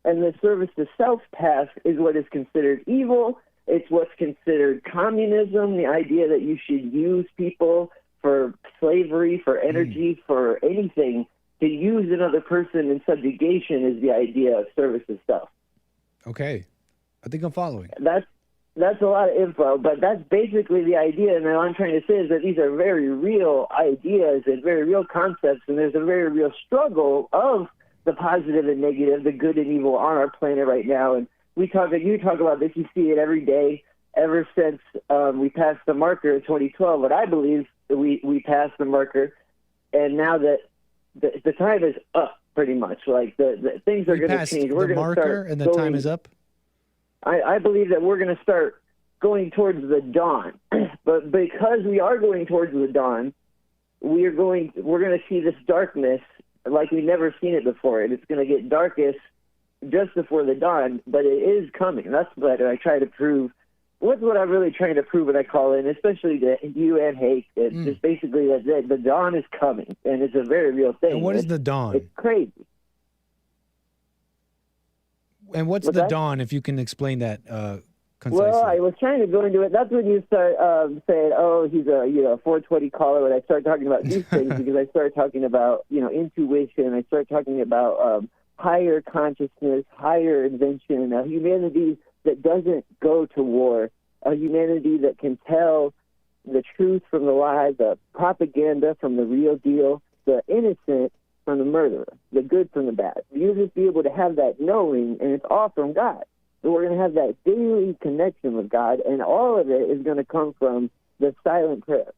Speaker 19: And the service to self path is what is considered evil. It's what's considered communism, the idea that you should use people for slavery, for energy, for anything. To use another person in subjugation is the idea of service to self.
Speaker 13: Okay. I think I'm following.
Speaker 19: That's a lot of info, but that's basically the idea. And all I'm trying to say is that these are very real ideas and very real concepts, and there's a very real struggle of the positive and negative, the good and evil on our planet right now. And you talk about this, you see it every day, ever since we passed the marker in 2012. But I believe that we passed the marker, and now that the time is up, pretty much. Like the things are going to change. We're going to start,
Speaker 13: and the time is up.
Speaker 19: I believe that we're going to start going towards the dawn, but because we are going towards the dawn, we're going to see this darkness like we've never seen it before, and it's going to get darkest just before the dawn. But it is coming. That's what I try to prove. What's what I'm really trying to prove when I call in, especially to you and Hake. It's just basically that the dawn is coming, and it's a very real thing.
Speaker 13: And what is the dawn?
Speaker 19: It's crazy.
Speaker 13: And what's the dawn, if you can explain that concisely?
Speaker 19: Well, I was trying to go into it. That's when you start saying, oh, he's a 420 caller, when I start talking about these things, because I start talking about, intuition. I start talking about higher consciousness, higher invention, a humanity that doesn't go to war, a humanity that can tell the truth from the lie, the propaganda from the real deal, the innocent from the murderer, the good from the bad. You'll just be able to have that knowing, and it's all from God. So we're going to have that daily connection with God, and all of it is going to come from the silent prayer,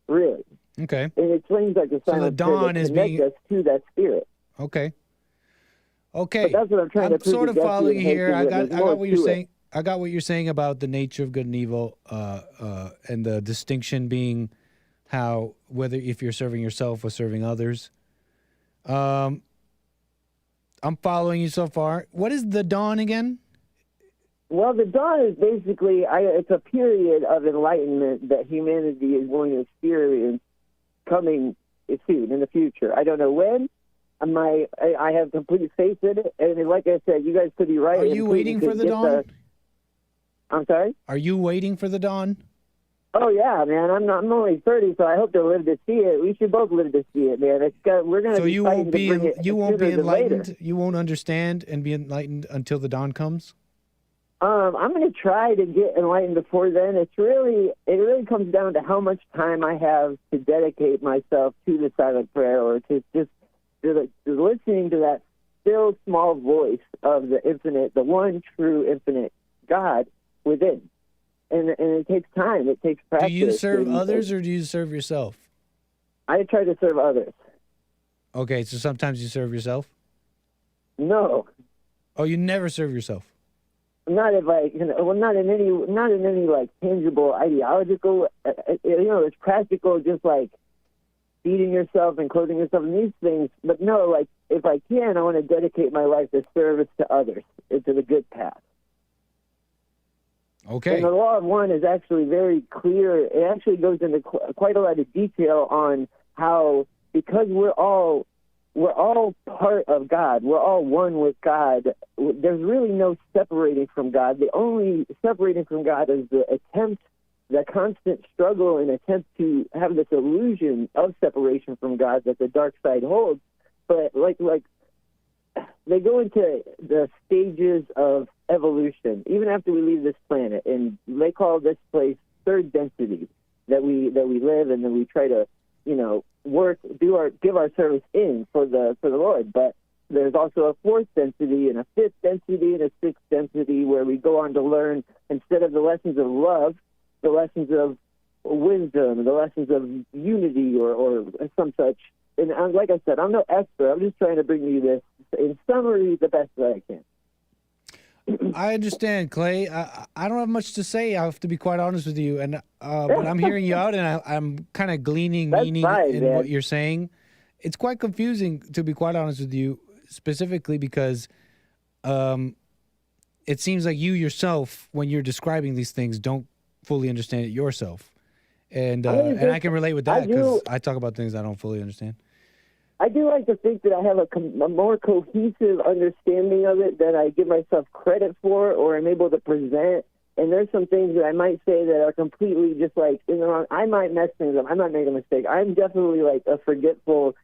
Speaker 19: really.
Speaker 13: Okay.
Speaker 19: And it seems like the silent prayer that connects us to that spirit.
Speaker 13: Okay. Okay.
Speaker 19: But that's what I'm trying to prove.
Speaker 13: Sort of following here. I got what you're saying.
Speaker 19: It.
Speaker 13: I got what you're saying about the nature of good and evil, and the distinction being how whether if you're serving yourself or serving others. I'm following you so far. What is the dawn again?
Speaker 19: Well, the dawn is basically it's a period of enlightenment that humanity is going to experience coming soon in the future. I don't know when. I have complete faith in it, and like I said, you guys could be right.
Speaker 13: Are you waiting for the dawn?
Speaker 19: I'm sorry?
Speaker 13: Are you waiting for the dawn?
Speaker 19: Oh yeah, man. I'm only 30, so I hope to live to see it. We should both live to see it, man. We're going to be fighting to bring it
Speaker 13: you won't be enlightened.
Speaker 19: Later.
Speaker 13: You won't understand and be enlightened until the dawn comes.
Speaker 19: I'm going to try to get enlightened before then. It really comes down to how much time I have to dedicate myself to the silent prayer, or to just to listening to that still small voice of the infinite, the one true infinite God within. And it takes time. It takes practice.
Speaker 13: Do you serve others or do you serve yourself?
Speaker 19: I try to serve others.
Speaker 13: Okay, so sometimes you serve yourself?
Speaker 19: No.
Speaker 13: Oh, you never serve yourself?
Speaker 19: Not if not in any like tangible ideological. It's practical, just like feeding yourself and clothing yourself and these things. But no, like if I can, I want to dedicate my life to service to others, into the good path.
Speaker 13: Okay.
Speaker 19: And the law of one is actually very clear. It actually goes into quite a lot of detail on how, because we're all part of God, we're all one with God, there's really no separating from God. The only separating from God is the constant struggle and attempt to have this illusion of separation from God that the dark side holds. But like they go into the stages of evolution, even after we leave this planet, and they call this place third density that we live, and then we try to, give our service in for the Lord. But there's also a fourth density and a fifth density and a sixth density where we go on to learn, instead of the lessons of love, the lessons of wisdom, the lessons of unity or some such. And like I said, I'm no expert. I'm just trying to bring you this, in summary, the best that I can.
Speaker 13: I understand, Clay. I don't have much to say. I have to be quite honest with you. And but I'm hearing you out, and I'm kind of gleaning meaning in what you're saying. It's quite confusing, to be quite honest with you, specifically because it seems like you yourself, when you're describing these things, don't fully understand it yourself. And I can relate with that because I talk about things I don't fully understand.
Speaker 19: I do like to think that I have a more cohesive understanding of it than I give myself credit for or am able to present. And there's some things that I might say that are completely just like in the wrong. I might mess things up. I might make a mistake. I'm definitely like a forgetful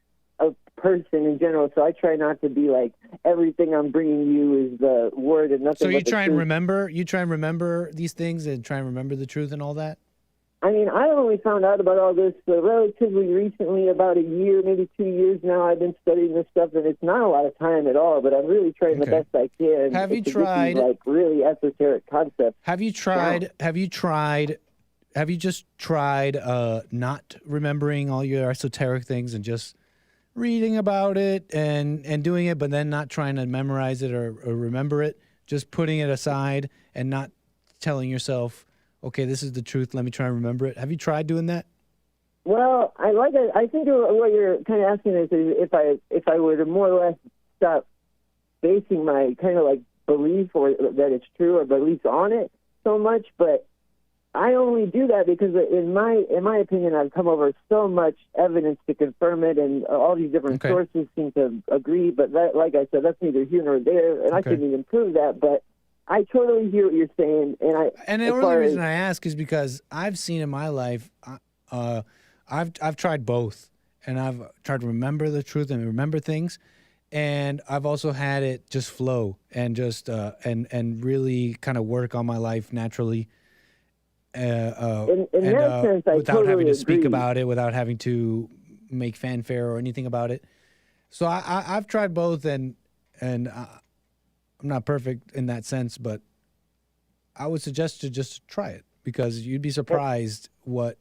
Speaker 19: person in general, so I try not to be like everything I'm bringing you is the word and nothing.
Speaker 13: So you
Speaker 19: but the
Speaker 13: try and
Speaker 19: truth.
Speaker 13: remember. You try and remember these things and try and remember the truth and all that.
Speaker 19: I mean, I only found out about all this relatively recently, about a year, maybe 2 years now. I've been studying this stuff, and it's not a lot of time at all, but I'm really trying the best I can.
Speaker 13: Have you
Speaker 19: to
Speaker 13: tried
Speaker 19: get these, like, really esoteric concepts?
Speaker 13: Have you tried? Have you just tried not remembering all your esoteric things and just reading about it and doing it, but then not trying to memorize it or remember it, just putting it aside and not telling yourself, okay, this is the truth, let me try and remember it. Have you tried doing that?
Speaker 19: Well, I think what you're kind of asking is if I were to more or less stop basing my kind of like belief or that it's true or beliefs on it so much, but I only do that because in my opinion, I've come over so much evidence to confirm it, and all these different sources seem to agree. But that, like I said, that's neither here nor there, and I couldn't even prove that. But I totally hear what you're saying, and
Speaker 13: the only reason I ask is because I've seen in my life, I've tried both, and I've tried to remember the truth and remember things, and I've also had it just flow and just and really kind of work on my life naturally.
Speaker 19: In that sense, I
Speaker 13: without
Speaker 19: totally
Speaker 13: having to speak
Speaker 19: agree.
Speaker 13: about it, without having to make fanfare or anything about it. So I've tried both, and I'm not perfect in that sense, but I would suggest to just try it because you'd be surprised what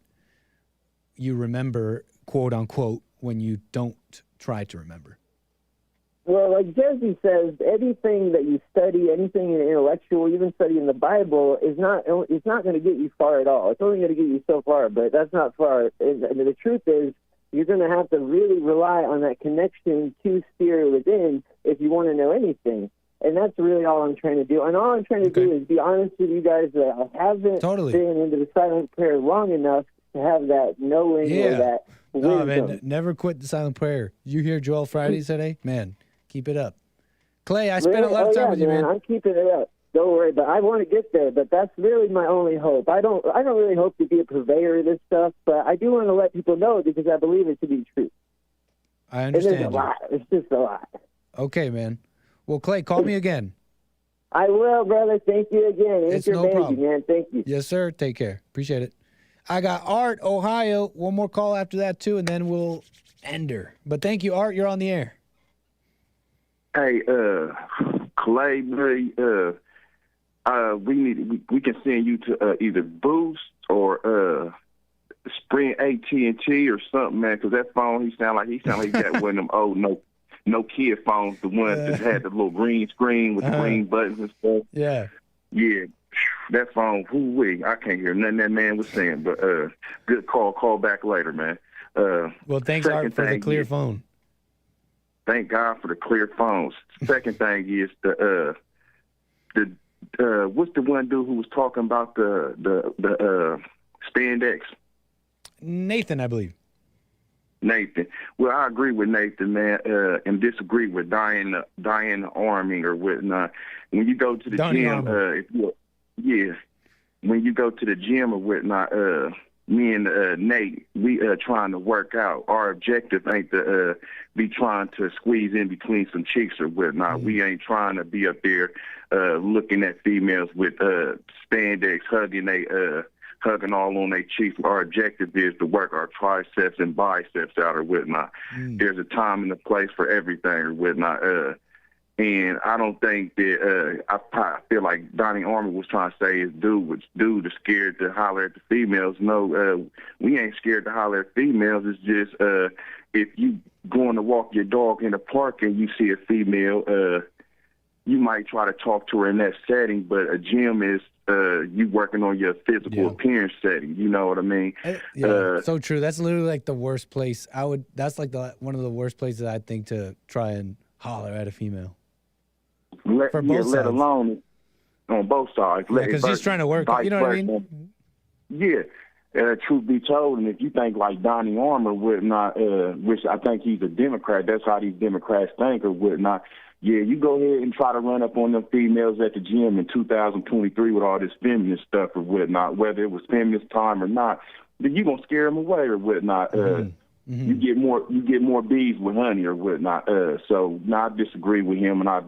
Speaker 13: you remember, quote unquote, when you don't try to remember.
Speaker 19: Well, like Jesse says, anything that you study, anything intellectual, even studying the Bible, it's not going to get you far at all. It's only going to get you so far, but that's not far. And the truth is, you're going to have to really rely on that connection to spirit within if you want to know anything. And that's really all I'm trying to do. And all I'm trying to do is be honest with you guys that I haven't been into the silent prayer long enough to have that knowing or that wisdom.
Speaker 13: Oh, man, never quit the silent prayer. You hear Joel Friday today? Man, keep it up. Clay, I spent a lot of time with you, man.
Speaker 19: I'm keeping it up. Don't worry, but I want to get there. But that's really my only hope. I don't really hope to be a purveyor of this stuff, but I do want to let people know because I believe it to be true.
Speaker 13: I understand.
Speaker 19: And there's a lot. It's just a lot.
Speaker 13: Okay, man. Well, Clay, call me again.
Speaker 19: I will, brother. Thank you again.
Speaker 13: It's
Speaker 19: your
Speaker 13: no
Speaker 19: baby,
Speaker 13: problem.
Speaker 19: man. Thank you.
Speaker 13: Yes, sir. Take care. Appreciate it. I got Art, Ohio. One more call after that, too, and then we'll end her. But thank you, Art. You're on the air.
Speaker 20: Hey, Clay, buddy, we can send you to either Boost or Sprint AT&T or something, man. Because that phone, he sound like he got one of them old Nokia phones, the ones that had the little green screen with the green buttons and stuff.
Speaker 13: Yeah.
Speaker 20: Yeah. That phone, whoo-wee, I can't hear nothing that man was saying. But good call. Call back later, man.
Speaker 13: Well, thanks, Art, for the clear phone.
Speaker 20: Thank God for the clear phones. Second thing is the what's the one dude who was talking about the spandex?
Speaker 13: Nathan, I believe.
Speaker 20: Nathan. Well, I agree with Nathan, man, and disagree with Diane Arming or whatnot. When you go to the gym, when you go to the gym or whatnot, me and Nate, we trying to work out. Our objective ain't to be trying to squeeze in between some chicks or whatnot. We ain't trying to be up there looking at females with spandex, hugging they hugging all on their cheeks. Our objective is to work our triceps and biceps out or whatnot. There's a time and a place for everything or whatnot. And I don't think that I feel like Donnie Armour was trying to say is dude is scared to holler at the females. No, we ain't scared to holler at females. It's just if you going to walk your dog in the park and you see a female, you might try to talk to her in that setting, but a gym is you working on your physical appearance setting. You know what I mean?
Speaker 13: Yeah, so true. That's literally like the worst place. That's like one of the worst places I think to try and holler at a female. For both sides.
Speaker 20: Let alone on both sides.
Speaker 13: Because he's trying to work. You know what I mean?
Speaker 20: Yeah. Truth be told, and if you think like Donnie Armour would not, which I think he's a Democrat, that's how these Democrats think or whatnot. Yeah, you go ahead and try to run up on them females at the gym in 2023 with all this feminist stuff or whatnot, whether it was feminist time or not, then you gonna scare them away or whatnot. You get more bees with honey or whatnot. So I disagree with him, and I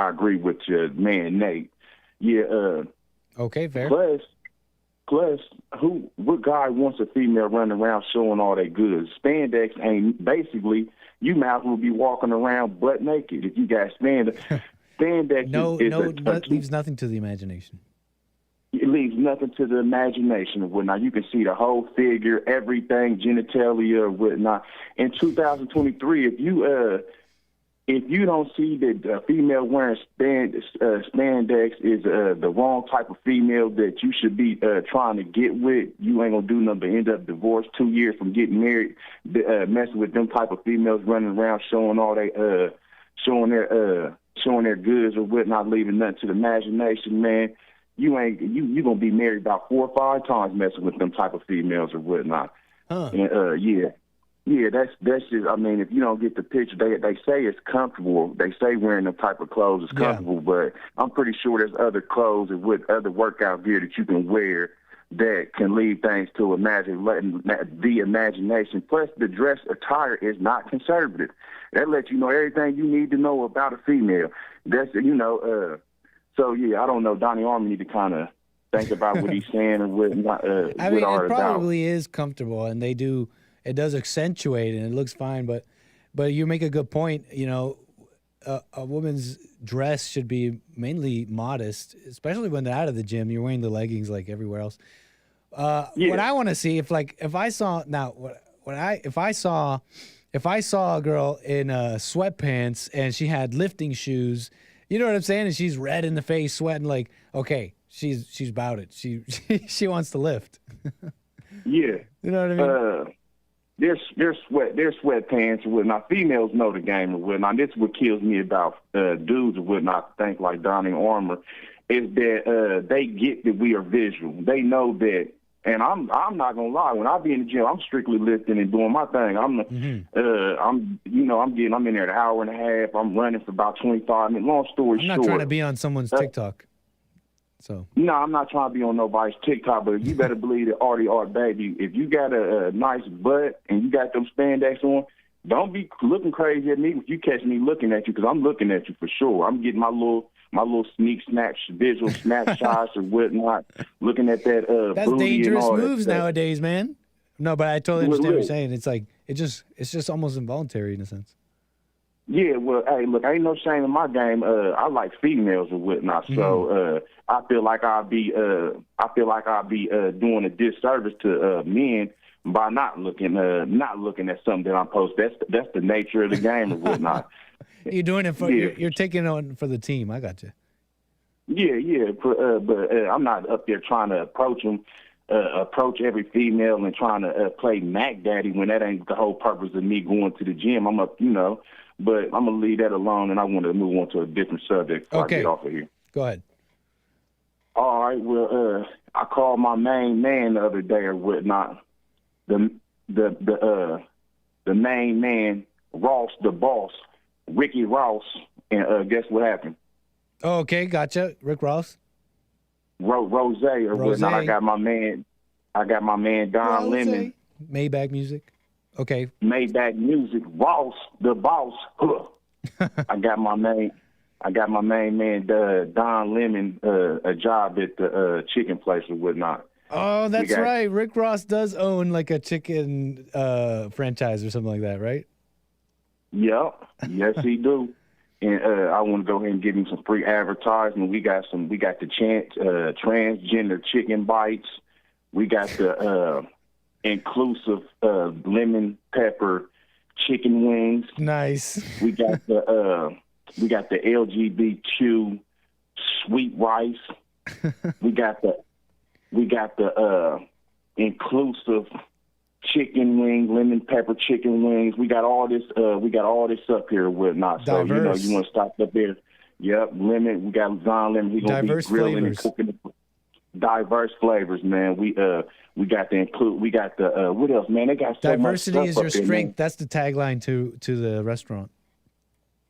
Speaker 20: agree with your man Nate. Yeah.
Speaker 13: Okay, fair.
Speaker 20: Plus, what guy wants a female running around showing all their goods? Spandex ain't basically. You might as well be walking around butt naked if you got spandex. Spandex
Speaker 13: leaves nothing to the imagination.
Speaker 20: It leaves nothing to the imagination of whatnot. You can see the whole figure, everything, genitalia or whatnot. In 2023, if you don't see that a female wearing spandex is the wrong type of female that you should be trying to get with, you ain't gonna do nothing but end up divorced 2 years from getting married, messing with them type of females running around showing all they showing their goods or whatnot, leaving nothing to the imagination, man. You gonna be married about 4 or 5 times messing with them type of females or whatnot. And, yeah, that's just. I mean, if you don't get the picture, they say it's comfortable. They say wearing them type of clothes is comfortable, but I'm pretty sure there's other clothes and with other workout gear that you can wear that can leave things to letting the imagination. Plus, the dress attire is not conservative. That lets you know everything you need to know about a female. That's So yeah, I don't know. Donnie Armour need to kind of think about what he's saying and what.
Speaker 13: I mean, it probably is comfortable, and it does accentuate, and it looks fine. But you make a good point. You know, a woman's dress should be mainly modest, especially when they're out of the gym. You're wearing the leggings like everywhere else. What I want to see, if I saw a girl in sweatpants and she had lifting shoes. You know what I'm saying? And she's red in the face, sweating. Like, okay, she's about it. She wants to lift.
Speaker 20: Yeah,
Speaker 13: you know what I mean.
Speaker 20: Their sweatpants and whatnot. Females know the game and whatnot. This is what kills me about dudes and whatnot. Think like Donnie Armour is that they get that we are visual. They know that. And I'm not gonna lie. When I be in the gym, I'm strictly lifting and doing my thing. I'm in there an hour and a half. I'm running for about 25 minutes. Long story short,
Speaker 13: I'm not trying to be on someone's TikTok. So
Speaker 20: no, I'm not trying to be on nobody's TikTok. But you better believe that Artie Art baby, if you got a nice butt and you got them spandex on, don't be looking crazy at me if you catch me looking at you, because I'm looking at you for sure. I'm getting my little visual snapshots or whatnot, looking at that
Speaker 13: that's
Speaker 20: booty
Speaker 13: dangerous
Speaker 20: and all
Speaker 13: moves
Speaker 20: that
Speaker 13: nowadays, man. No, but I totally understand what you're saying. It's like it's just almost involuntary in a sense.
Speaker 20: Yeah, well, hey, look, ain't no shame in my game. I like females or whatnot, so I feel like I'll be doing a disservice to men by not looking at something that I'm posting. That's the nature of the game or whatnot.
Speaker 13: You're doing it for you're taking it on for the team. I got you.
Speaker 20: Yeah, but I'm not up there trying to approach every female and trying to play Mac Daddy when that ain't the whole purpose of me going to the gym. I'm up, but I'm gonna leave that alone, and I want to move on to a different subject before I get off of here.
Speaker 13: Go ahead.
Speaker 20: All right. Well, I called my main man the other day or whatnot. The main man, Ross, the boss, Ricky Ross, and guess what happened?
Speaker 13: Oh, okay, gotcha. Rick Ross.
Speaker 20: Rose or whatnot. I got my man Don Lemon.
Speaker 13: Maybach Music. Okay.
Speaker 20: Maybach Music. Ross, the boss. I got my main man Don Lemon a job at the chicken place or whatnot.
Speaker 13: Oh, that's right. Rick Ross does own like a chicken franchise or something like that, right?
Speaker 20: Yep. Yes, he do. And I want to go ahead and give him some free advertisement. We got the transgender chicken bites. We got the inclusive lemon pepper chicken wings.
Speaker 13: Nice.
Speaker 20: We got the LGBTQ sweet rice. we got the inclusive chicken wing, lemon pepper chicken wings. We got all this up here and whatnot. So
Speaker 13: Diverse.
Speaker 20: you want to stop up there. Yep, lemon. We got Zion lemon. He's gonna
Speaker 13: Diverse
Speaker 20: be grilling
Speaker 13: flavors.
Speaker 20: and cooking. Diverse flavors, man. We got what else, man? They got so
Speaker 13: Diversity
Speaker 20: much
Speaker 13: is
Speaker 20: stuff
Speaker 13: your
Speaker 20: up there,
Speaker 13: strength.
Speaker 20: man.
Speaker 13: That's the tagline to the restaurant.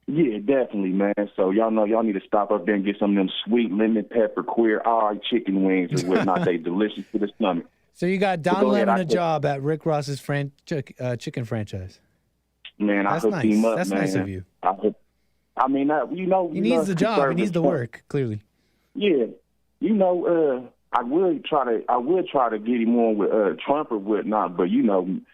Speaker 20: Yeah, definitely, man. So y'all know y'all need to stop up there and get some of them sweet lemon pepper queer eye chicken wings or whatnot. They delicious to the stomach.
Speaker 13: So you got Don
Speaker 20: Go ahead,
Speaker 13: Lemon a
Speaker 20: I-
Speaker 13: job at Rick Ross's chicken franchise.
Speaker 20: Man, I
Speaker 13: That's
Speaker 20: hooked
Speaker 13: nice.
Speaker 20: him up,
Speaker 13: That's
Speaker 20: man.
Speaker 13: nice of you.
Speaker 20: I mean,
Speaker 13: He needs the job. He needs the work. Clearly.
Speaker 20: Yeah, I would try to get him on with Trump or whatnot, but me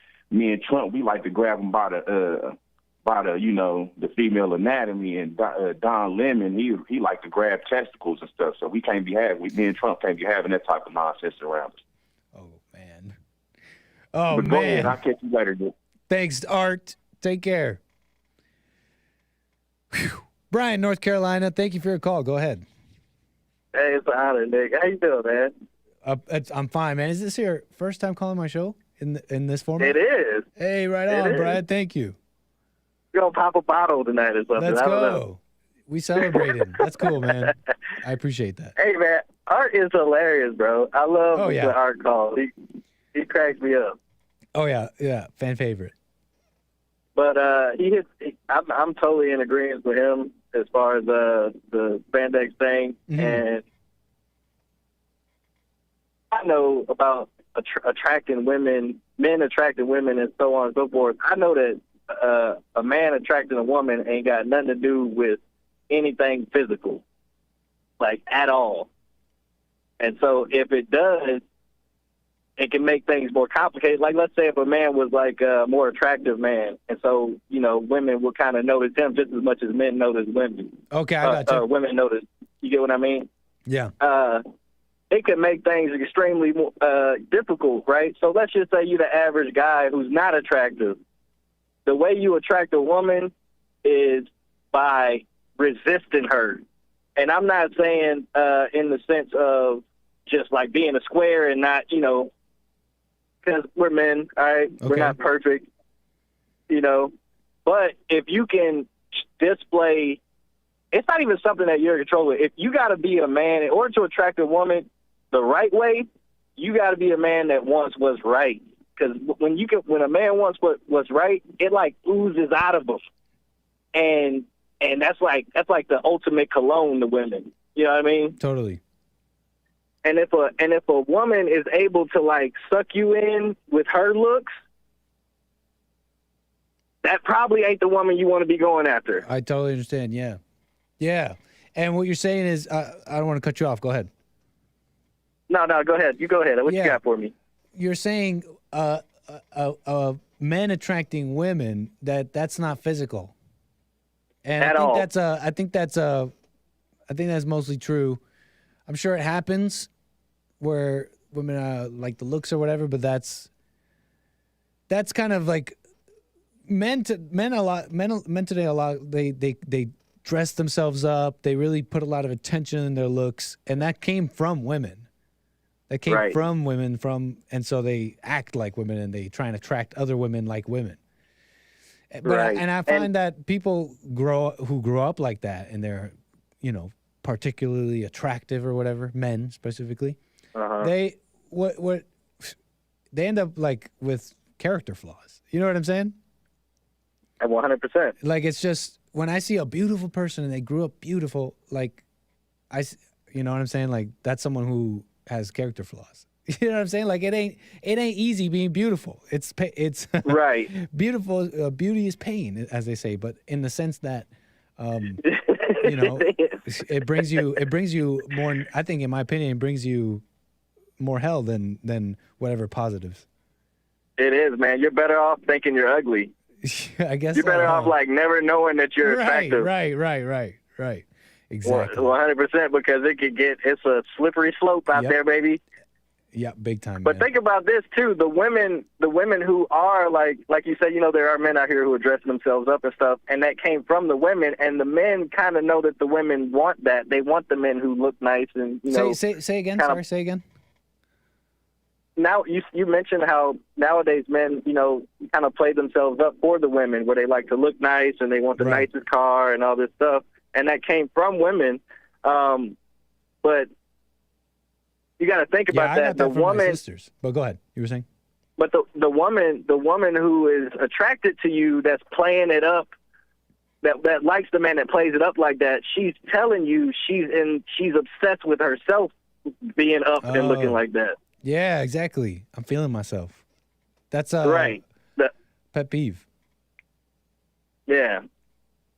Speaker 20: and Trump, we like to grab him by the the female anatomy, and Don Lemon, he like to grab testicles and stuff. So me and Trump can't be having that type of nonsense around us.
Speaker 13: Oh,
Speaker 20: But go
Speaker 13: man.
Speaker 20: ahead, I'll catch you later, dude.
Speaker 13: Thanks, Art. Take care. Whew. Brian, North Carolina, thank you for your call. Go ahead.
Speaker 21: Hey, it's an honor, Nick. How you doing, man?
Speaker 13: I'm fine, man. Is this your first time calling my show in this format?
Speaker 21: It is.
Speaker 13: Hey, right
Speaker 21: It
Speaker 13: on,
Speaker 21: is.
Speaker 13: Brian. Thank you.
Speaker 21: We're going to pop a bottle tonight or something.
Speaker 13: Let's
Speaker 21: I don't
Speaker 13: go.
Speaker 21: know.
Speaker 13: We celebrated. That's cool, man. I appreciate that.
Speaker 21: Hey, man, Art is hilarious, bro. I love
Speaker 13: Oh, yeah.
Speaker 21: what Art calls. He cracks me up.
Speaker 13: Oh, yeah. Fan favorite.
Speaker 21: But I'm totally in agreement with him as far as the spandex thing.
Speaker 13: Mm-hmm.
Speaker 21: And I know about attracting women, men attracting women, and so on and so forth. I know that a man attracting a woman ain't got nothing to do with anything physical, like at all. And so if it does, it can make things more complicated. Like, let's say if a man was like a more attractive man, and so, women will kind of notice him just as much as men notice women.
Speaker 13: Okay, I got you.
Speaker 21: Women notice. You get what I mean?
Speaker 13: Yeah.
Speaker 21: It could make things extremely difficult, right? So let's just say you're the average guy who's not attractive. The way you attract a woman is by resisting her. And I'm not saying in the sense of just like being a square and not, because we're men, all right?
Speaker 13: Okay.
Speaker 21: We're not perfect, But if you can display, it's not even something that you're in control of. If you got to be a man, in order to attract a woman the right way, you got to be a man that wants what's right. Because when a man wants what's right, it like oozes out of them, and that's like the ultimate cologne to women. You know what I mean?
Speaker 13: Totally.
Speaker 21: And if a woman is able to like suck you in with her looks, that probably ain't the woman you want to be going after.
Speaker 13: I totally understand. Yeah. Yeah. And what you're saying is, I don't want to cut you off. Go ahead.
Speaker 21: No, go ahead. You go ahead. What you got for me?
Speaker 13: You're saying men attracting women, that's not physical. And
Speaker 21: At all.
Speaker 13: I think that's mostly true. I'm sure it happens where women like the looks or whatever, but that's kind of like men today a lot. They dress themselves up. They really put a lot of attention in their looks, and that came from women. That came
Speaker 21: Right.
Speaker 13: from women, and so they act like women, and they try and attract other women like women. But
Speaker 21: Right.
Speaker 13: I find that people who grow up like that, and they're, particularly attractive or whatever, men specifically, they end up like with character flaws. You know what I'm saying?
Speaker 21: 100%.
Speaker 13: Like, it's just when I see a beautiful person and they grew up beautiful, like you know what I'm saying? Like, that's someone who has character flaws. You know what I'm saying? Like, it ain't easy being beautiful. It's
Speaker 21: right.
Speaker 13: Beautiful. Beauty is pain, as they say, but in the sense that, it brings you more. I think, in my opinion, it brings you more hell than whatever positives.
Speaker 21: It is, man. You're better off thinking you're ugly.
Speaker 13: I guess
Speaker 21: you're better off like never knowing that you're attractive.
Speaker 13: Right. Exactly.
Speaker 21: 100%, because it's a slippery slope out there, baby.
Speaker 13: Yeah, big time.
Speaker 21: But think about this too: the women who are like you said, there are men out here who are dressing themselves up and stuff, and that came from the women. And the men kind of know that the women want that. They want the men who look nice and
Speaker 13: Say again. Sorry, say again.
Speaker 21: Now you mentioned how nowadays men, kind of play themselves up for the women, where they like to look nice and they want the nicest car and all this stuff, and that came from women. But you got to think about that. The woman,
Speaker 13: my sisters. But go ahead. You were saying.
Speaker 21: But the woman who is attracted to you, that's playing it up, that likes the man that plays it up like that, she's telling you she's obsessed with herself being up and looking like that.
Speaker 13: Yeah, exactly. I'm feeling myself. That's
Speaker 21: right.
Speaker 13: Pet peeve.
Speaker 21: Yeah.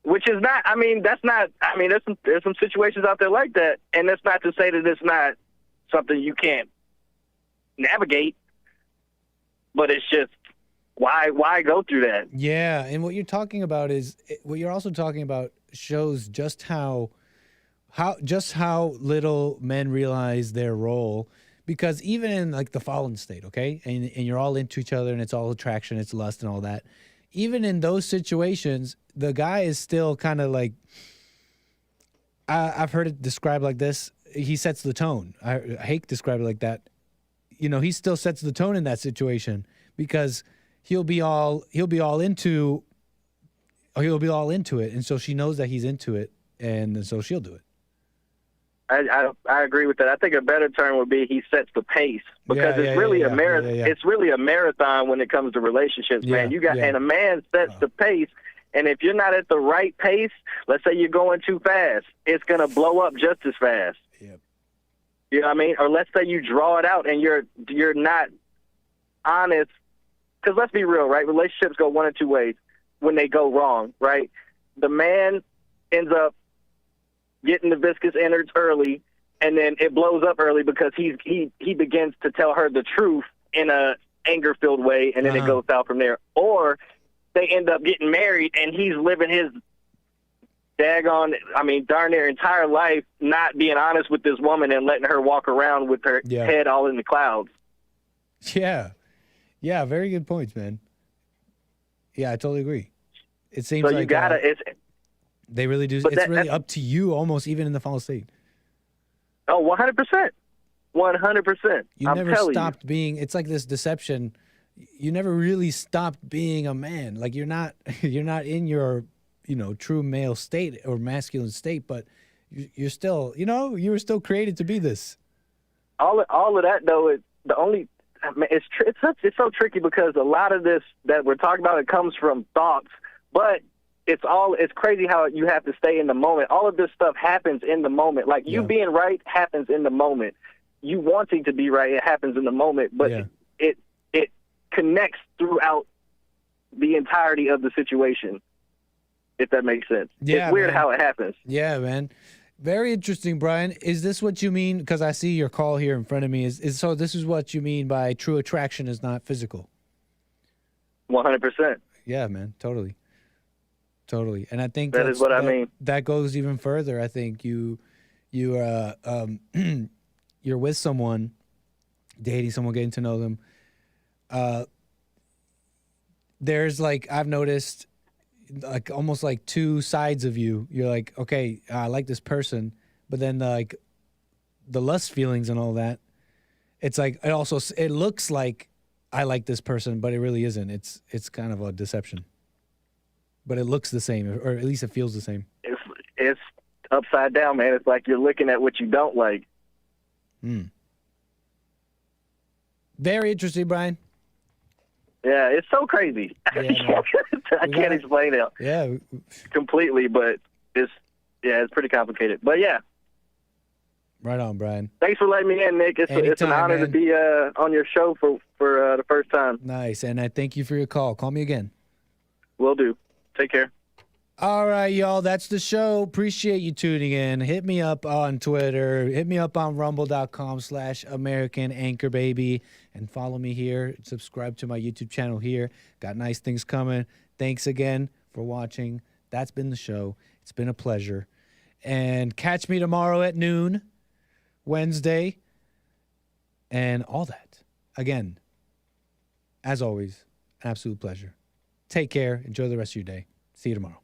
Speaker 21: Which is not, there's some situations out there like that, and that's not to say that it's not something you can't navigate, but it's just, why go through that?
Speaker 13: Yeah, and what you're talking about shows just how little men realize their role, because even in like the fallen state, okay, and you're all into each other and it's all attraction, it's lust and all that, even in those situations, the guy is still kind of like, I've heard it described like this, he sets the tone. Hake described it like that. He still sets the tone in that situation, because he'll be all into it, and so she knows that he's into it, and so she'll do it.
Speaker 21: I agree with that. I think a better term would be he sets the pace, because it's really a marathon. It's really a marathon when it comes to relationships, man. And a man sets the pace, and if you're not at the right pace, let's say you're going too fast, it's gonna blow up just as fast.
Speaker 13: Yep.
Speaker 21: You know what I mean? Or let's say you draw it out and you're not honest, because let's be real, right? Relationships go one of two ways when they go wrong, right? The man ends up getting the viscous innards early, and then it blows up early because he begins to tell her the truth in a anger-filled way, and then it goes south from there. Or they end up getting married, and he's living his darn near entire life not being honest with this woman and letting her walk around with her head all in the clouds.
Speaker 13: Yeah. Yeah, very good points, man. Yeah, I totally agree. It seems
Speaker 21: so
Speaker 13: like
Speaker 21: you gotta.
Speaker 13: They really do. It's really up to you, almost, even in the fallen state.
Speaker 21: Oh, 100%. 100%.
Speaker 13: You never stopped being. It's like this deception. You never really stopped being a man. Like you're not in your, true male state or masculine state, but you're still, you were still created to be this.
Speaker 21: All of that though is the only. It's so tricky, because a lot of this that we're talking about, it comes from thoughts, but it's crazy how you have to stay in the moment. All of this stuff happens in the moment. Like you being right happens in the moment. You wanting to be right, it happens in the moment, but it connects throughout the entirety of the situation, if that makes sense.
Speaker 13: Yeah,
Speaker 21: it's weird
Speaker 13: man.
Speaker 21: how it happens.
Speaker 13: Yeah, man. Very interesting, Brian. Is this what you mean? Because I see your call here in front of me. So this is what you mean by true attraction is not physical?
Speaker 21: 100%.
Speaker 13: Yeah, man. Totally. And I think
Speaker 21: that is what I mean.
Speaker 13: That goes even further. I think you're with someone, dating someone, getting to know them. There's like, I've noticed, like almost like two sides of you. You're like, okay, I like this person, but then like the lust feelings and all that, it's like it looks like I like this person, but it really isn't. It's kind of a deception, but it looks the same, or at least it feels the same.
Speaker 21: It's upside down, man. It's like you're looking at what you don't like.
Speaker 13: Very interesting, Brian.
Speaker 21: Yeah, it's so crazy.
Speaker 13: Yeah,
Speaker 21: I can't explain it.
Speaker 13: Yeah,
Speaker 21: completely, but it's pretty complicated. But yeah.
Speaker 13: Right on, Brian.
Speaker 21: Thanks for letting me in, Nick. It's an honor to be on your show for the first time.
Speaker 13: Nice, and I thank you for your call. Call me again.
Speaker 21: Will do. Take care.
Speaker 13: All right, y'all. That's the show. Appreciate you tuning in. Hit me up on Twitter. Hit me up on rumble.com/American Anchor Baby. And follow me here. Subscribe to my YouTube channel here. Got nice things coming. Thanks again for watching. That's been the show. It's been a pleasure. And catch me tomorrow at noon, Wednesday, and all that. Again, as always, an absolute pleasure. Take care. Enjoy the rest of your day. See you tomorrow.